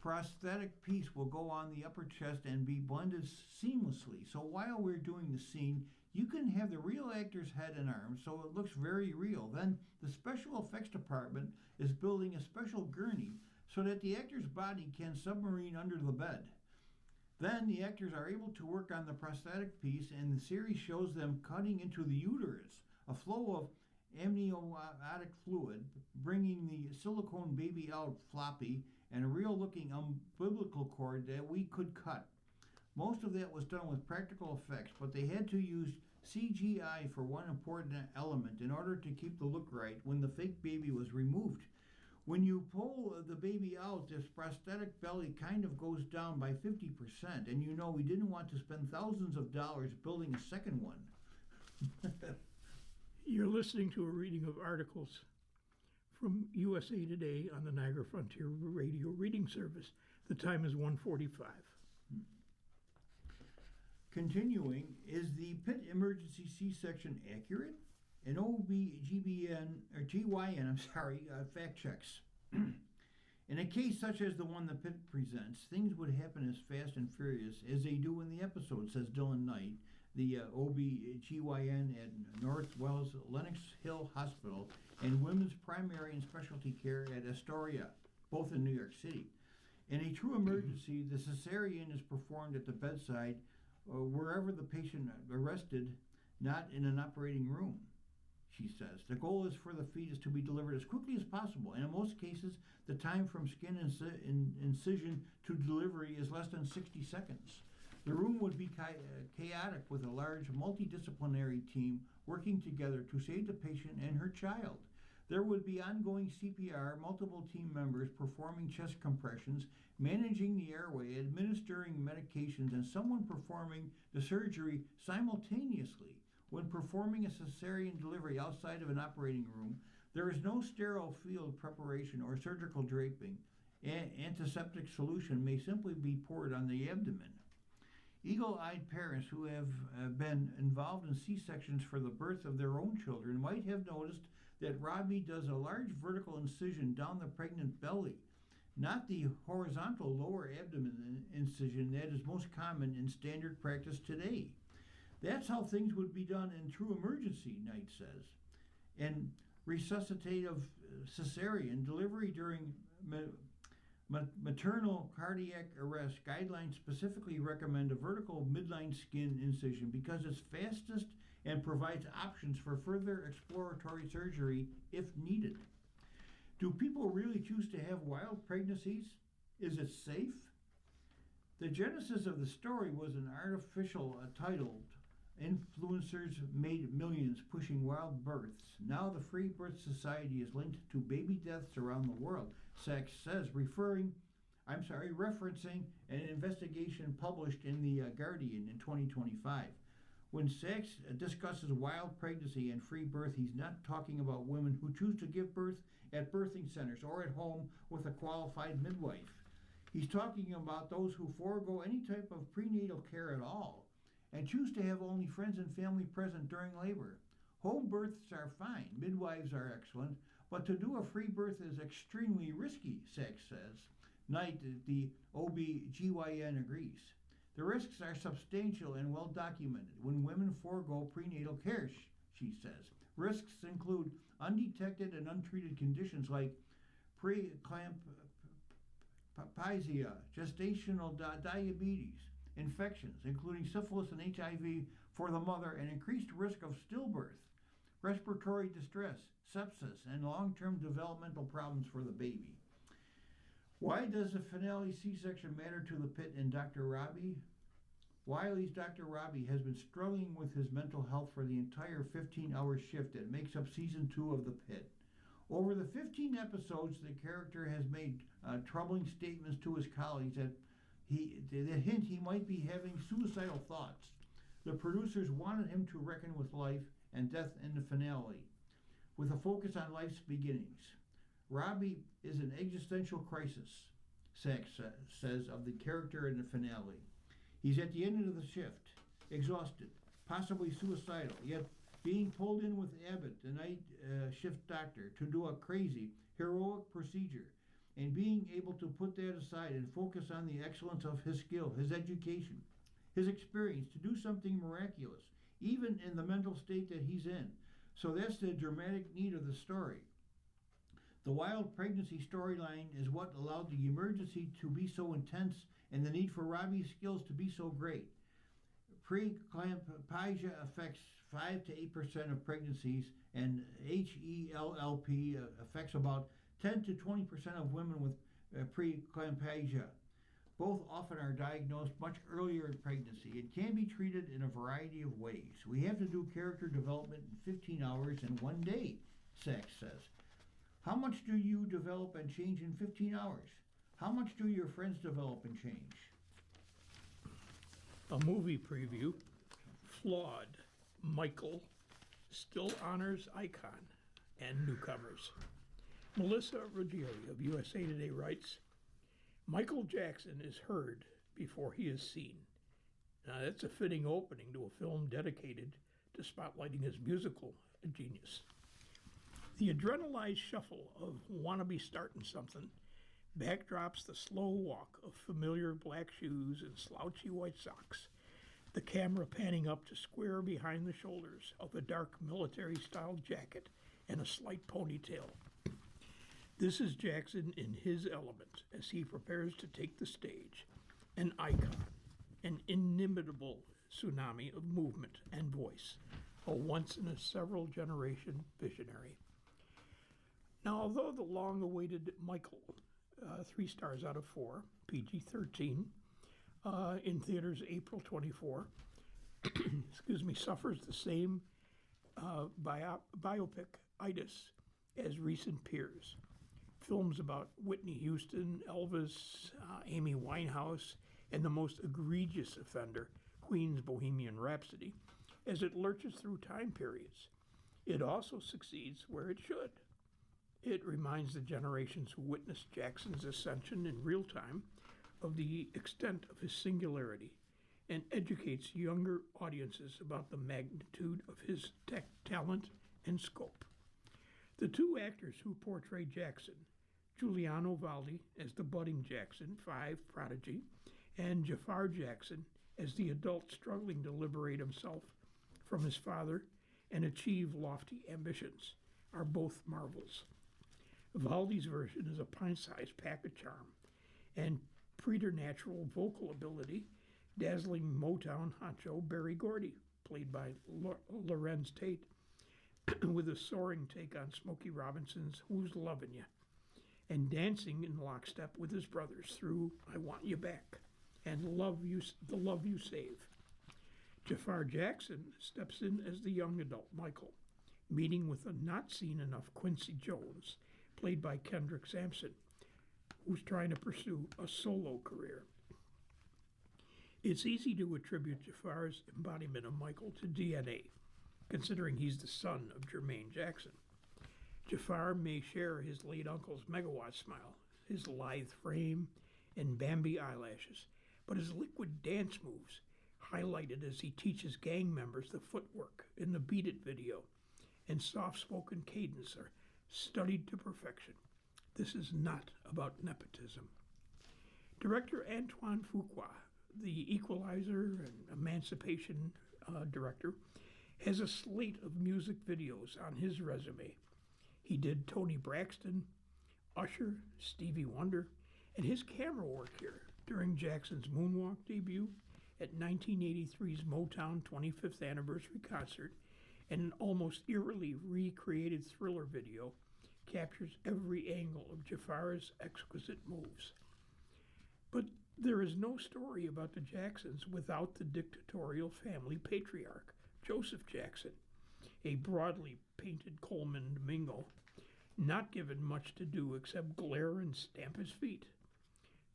prosthetic piece will go on the upper chest and be blended seamlessly. So while we're doing the scene, you can have the real actor's head and arms so it looks very real. Then the special effects department is building a special gurney so that the actor's body can submarine under the bed. Then the actors are able to work on the prosthetic piece, and the series shows them cutting into the uterus, a flow of amniotic fluid, bringing the silicone baby out floppy, and a real-looking umbilical cord that we could cut. Most of that was done with practical effects, but they had to use CGI for one important element in order to keep the look right when the fake baby was removed. When you pull the baby out, this prosthetic belly kind of goes down by 50%, and you know we didn't want to spend thousands of dollars building a second one. You're listening to a reading of articles from USA Today on the Niagara Frontier Radio Reading Service. The time is 1:45. Continuing, is the Pitt emergency C-section accurate? An OB-GYN fact checks. In a case such as the one the Pitt presents, things would happen as fast and furious as they do in the episode, says Dylan Knight, the OB-GYN at North Wells Lenox Hill Hospital and Women's Primary and Specialty Care at Astoria, both in New York City. In a true emergency, the cesarean is performed at the bedside wherever the patient arrested, not in an operating room, she says. The goal is for the fetus to be delivered as quickly as possible, and in most cases, the time from skin incision to delivery is less than 60 seconds. The room would be chaotic with a large multidisciplinary team working together to save the patient and her child. There would be ongoing CPR, multiple team members performing chest compressions, managing the airway, administering medications, and someone performing the surgery simultaneously. When performing a cesarean delivery outside of an operating room, there is no sterile field preparation or surgical draping. Antiseptic solution may simply be poured on the abdomen. Eagle-eyed parents who have been involved in C-sections for the birth of their own children might have noticed that Robbie does a large vertical incision down the pregnant belly, not the horizontal lower abdomen incision that is most common in standard practice today. That's how things would be done in true emergency, Knight says. And resuscitative cesarean delivery during maternal cardiac arrest guidelines specifically recommend a vertical midline skin incision because it's fastest and provides options for further exploratory surgery if needed. Do people really choose to have wild pregnancies? Is it safe? The genesis of the story was an artificial titled Influencers Made Millions Pushing Wild Births. Now the Free Birth Society is linked to baby deaths around the world, Sachs says, referencing an investigation published in The Guardian in 2025. When Sachs discusses wild pregnancy and free birth, he's not talking about women who choose to give birth at birthing centers or at home with a qualified midwife. He's talking about those who forego any type of prenatal care at all and choose to have only friends and family present during labor. Home births are fine, midwives are excellent, but to do a free birth is extremely risky, Sachs says. Knight, the OB-GYN, agrees. The risks are substantial and well documented when women forego prenatal care, she says. Risks include undetected and untreated conditions like preeclampsia, gestational diabetes, infections, including syphilis and HIV for the mother, and increased risk of stillbirth, respiratory distress, sepsis, and long-term developmental problems for the baby. Why does the finale C-section matter to the Pitt and Dr. Robbie? Wiley's Dr. Robbie has been struggling with his mental health for the entire 15-hour shift that makes up season 2 of the Pitt. Over the 15 episodes, the character has made troubling statements to his colleagues that hint he might be having suicidal thoughts. The producers wanted him to reckon with life and death in the finale, with a focus on life's beginnings. Robbie is an existential crisis, Sachs says of the character in the finale. He's at the end of the shift, exhausted, possibly suicidal, yet being pulled in with Abbott, the night shift doctor, to do a crazy, heroic procedure, and being able to put that aside and focus on the excellence of his skill, his education, his experience to do something miraculous, even in the mental state that he's in. So that's the dramatic need of the story. The wild pregnancy storyline is what allowed the emergency to be so intense and the need for Robbie's skills to be so great. Preeclampsia affects 5 to 8% of pregnancies, and HELLP affects about 10 to 20% of women with preeclampsia. Both often are diagnosed much earlier in pregnancy. It can be treated in a variety of ways. We have to do character development in 15 hours and 1 day, Sachs says. How much do you develop and change in 15 hours? How much do your friends develop and change? A movie preview, Flawed, Michael, still honors icon and newcomers. Melissa Ruggieri of USA Today writes, Michael Jackson is heard before he is seen. Now that's a fitting opening to a film dedicated to spotlighting his musical genius. The adrenalized shuffle of Wanna Be Startin' Something backdrops the slow walk of familiar black shoes and slouchy white socks, the camera panning up to square behind the shoulders of a dark military-style jacket and a slight ponytail. This is Jackson in his element as he prepares to take the stage, an icon, an inimitable tsunami of movement and voice, a once-in-a-several-generation visionary. Now, although the long-awaited Michael, 3 stars out of 4, PG-13, in theaters April 24, suffers the same biopic-itis as recent peers. Films about Whitney Houston, Elvis, Amy Winehouse, and the most egregious offender, Queen's Bohemian Rhapsody, as it lurches through time periods. It also succeeds where it should. It reminds the generations who witnessed Jackson's ascension in real time of the extent of his singularity and educates younger audiences about the magnitude of his talent and scope. The 2 actors who portray Jackson, Giuliano Valdi as the budding Jackson, 5 prodigy, and Jafar Jackson as the adult struggling to liberate himself from his father and achieve lofty ambitions, are both marvels. Valdi's version is a pint-sized pack of charm and preternatural vocal ability, dazzling Motown honcho Berry Gordy, played by Lorenz Tate, with a soaring take on Smokey Robinson's Who's Lovin' Ya, and dancing in lockstep with his brothers through I Want You Back and The Love You Save. Jafar Jackson steps in as the young adult Michael, meeting with a not-seen-enough Quincy Jones, played by Kendrick Sampson, who's trying to pursue a solo career. It's easy to attribute Jafar's embodiment of Michael to DNA, considering he's the son of Jermaine Jackson. Jafar may share his late uncle's megawatt smile, his lithe frame, and Bambi eyelashes, but his liquid dance moves, highlighted as he teaches gang members the footwork in the Beat It video, and soft-spoken cadence are studied to perfection. This is not about nepotism. Director Antoine Fuqua, the Equalizer and Emancipation director, has a slate of music videos on his resume. He did Toni Braxton, Usher, Stevie Wonder, and his camera work here during Jackson's Moonwalk debut at 1983's Motown 25th anniversary concert, and an almost eerily recreated Thriller video captures every angle of Jafar's exquisite moves. But there is no story about the Jacksons without the dictatorial family patriarch, Joseph Jackson, a broadly painted Coleman Domingo, not given much to do except glare and stamp his feet.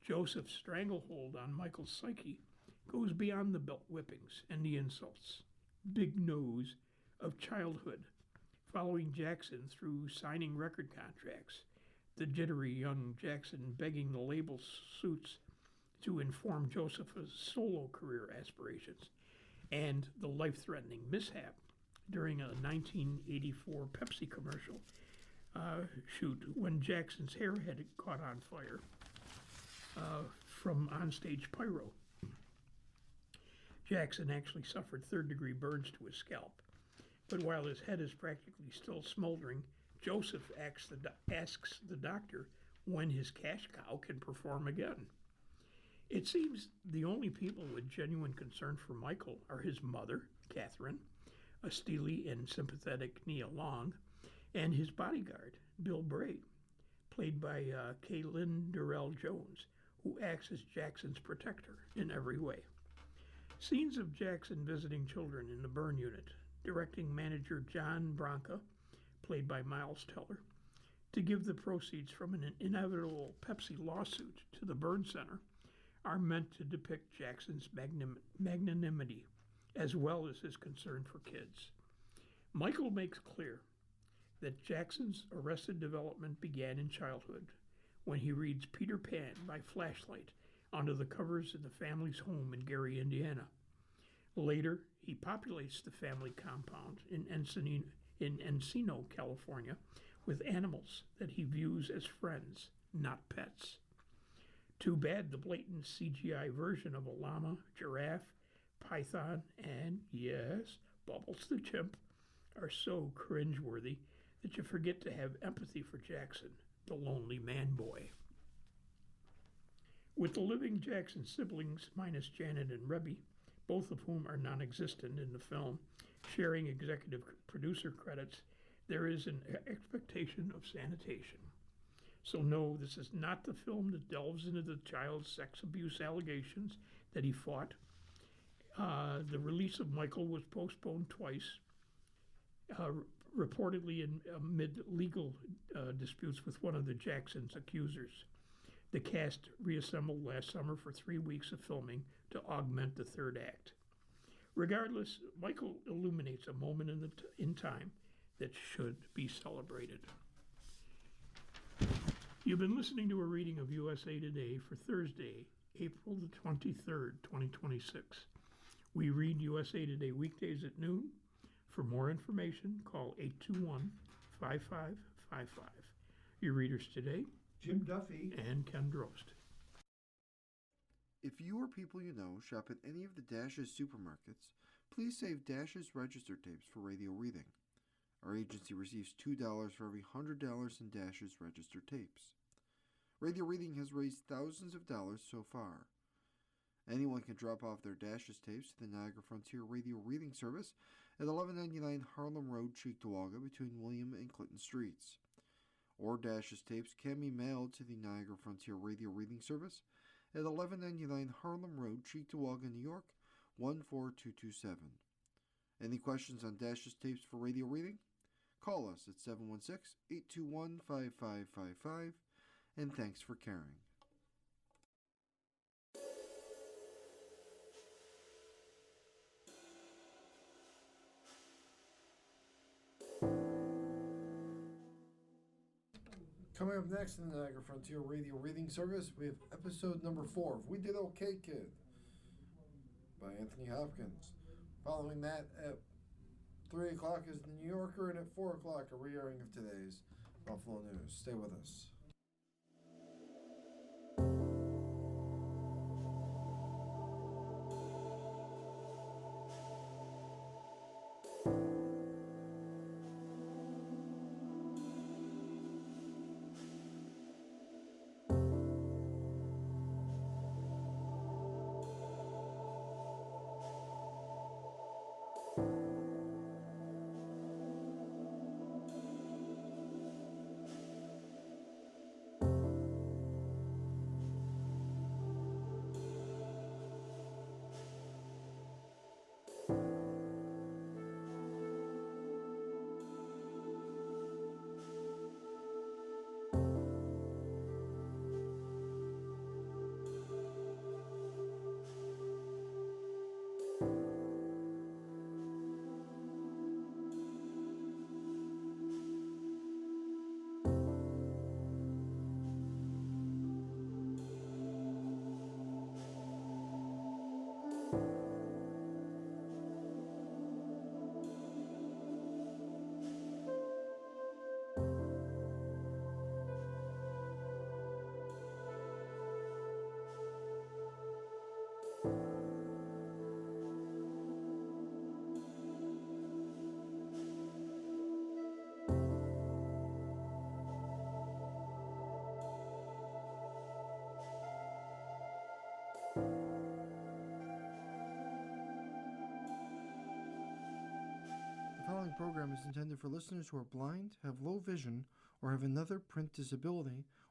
Joseph's stranglehold on Michael's psyche goes beyond the belt whippings and the insults. Big nose of childhood, following Jackson through signing record contracts, the jittery young Jackson begging the label suits to inform Joseph's solo career aspirations, and the life-threatening mishap during a 1984 Pepsi commercial shoot when Jackson's hair had caught on fire from onstage pyro. Jackson actually suffered third-degree burns to his scalp, but while his head is practically still smoldering, Joseph asks the doctor when his cash cow can perform again. It seems the only people with genuine concern for Michael are his mother, Catherine, a steely and sympathetic Nia Long, and his bodyguard, Bill Bray, played by Kaylin Durrell Jones, who acts as Jackson's protector in every way. Scenes of Jackson visiting children in the burn unit, directing manager John Branca, played by Miles Teller, to give the proceeds from an inevitable Pepsi lawsuit to the burn center, are meant to depict Jackson's magnanimity, as well as his concern for kids. Michael makes clear that Jackson's arrested development began in childhood, when he reads Peter Pan by flashlight onto the covers of the family's home in Gary, Indiana. Later, he populates the family compound in Encino, California, with animals that he views as friends, not pets. Too bad the blatant CGI version of a llama, giraffe, python, and, yes, Bubbles the chimp are so cringeworthy that you forget to have empathy for Jackson, the lonely man-boy. With the living Jackson siblings, minus Janet and Rebby, both of whom are non-existent in the film, sharing executive producer credits, there is an expectation of sanitation. So no, this is not the film that delves into the child's sex abuse allegations that he fought. The release of Michael was postponed twice, reportedly amid legal disputes with one of the Jackson's accusers. The cast reassembled last summer for 3 weeks of filming to augment the third act. Regardless, Michael illuminates a moment in time that should be celebrated. You've been listening to a reading of USA Today for Thursday, April the 23rd, 2026. We read USA Today weekdays at noon. For more information, call 821-5555. Your readers today, Jim Duffy. and Ken Drost. If you or people you know shop at any of the Dash's supermarkets, please save Dash's register tapes for radio reading. Our agency receives $2 for every $100 in Dash's register tapes. Radio Reading has raised thousands of dollars so far. Anyone can drop off their Dash's tapes to the Niagara Frontier Radio Reading Service at 1199 Harlem Road, Cheektowaga, between William and Clinton Streets. Or Dash's tapes can be mailed to the Niagara Frontier Radio Reading Service at 1199 Harlem Road, Cheektowaga, New York, 14227. Any questions on Dash's tapes for radio reading? Call us at 716-821-5555, and thanks for caring. Coming up next in the Niagara Frontier Radio Reading Service, we have episode number 4 of We Did Okay, Kid by Anthony Hopkins. Following that, at 3 o'clock is the New Yorker, and at 4 o'clock a re-airing of today's Buffalo News. Stay with us. program is intended for listeners who are blind, have low vision, or have another print disability,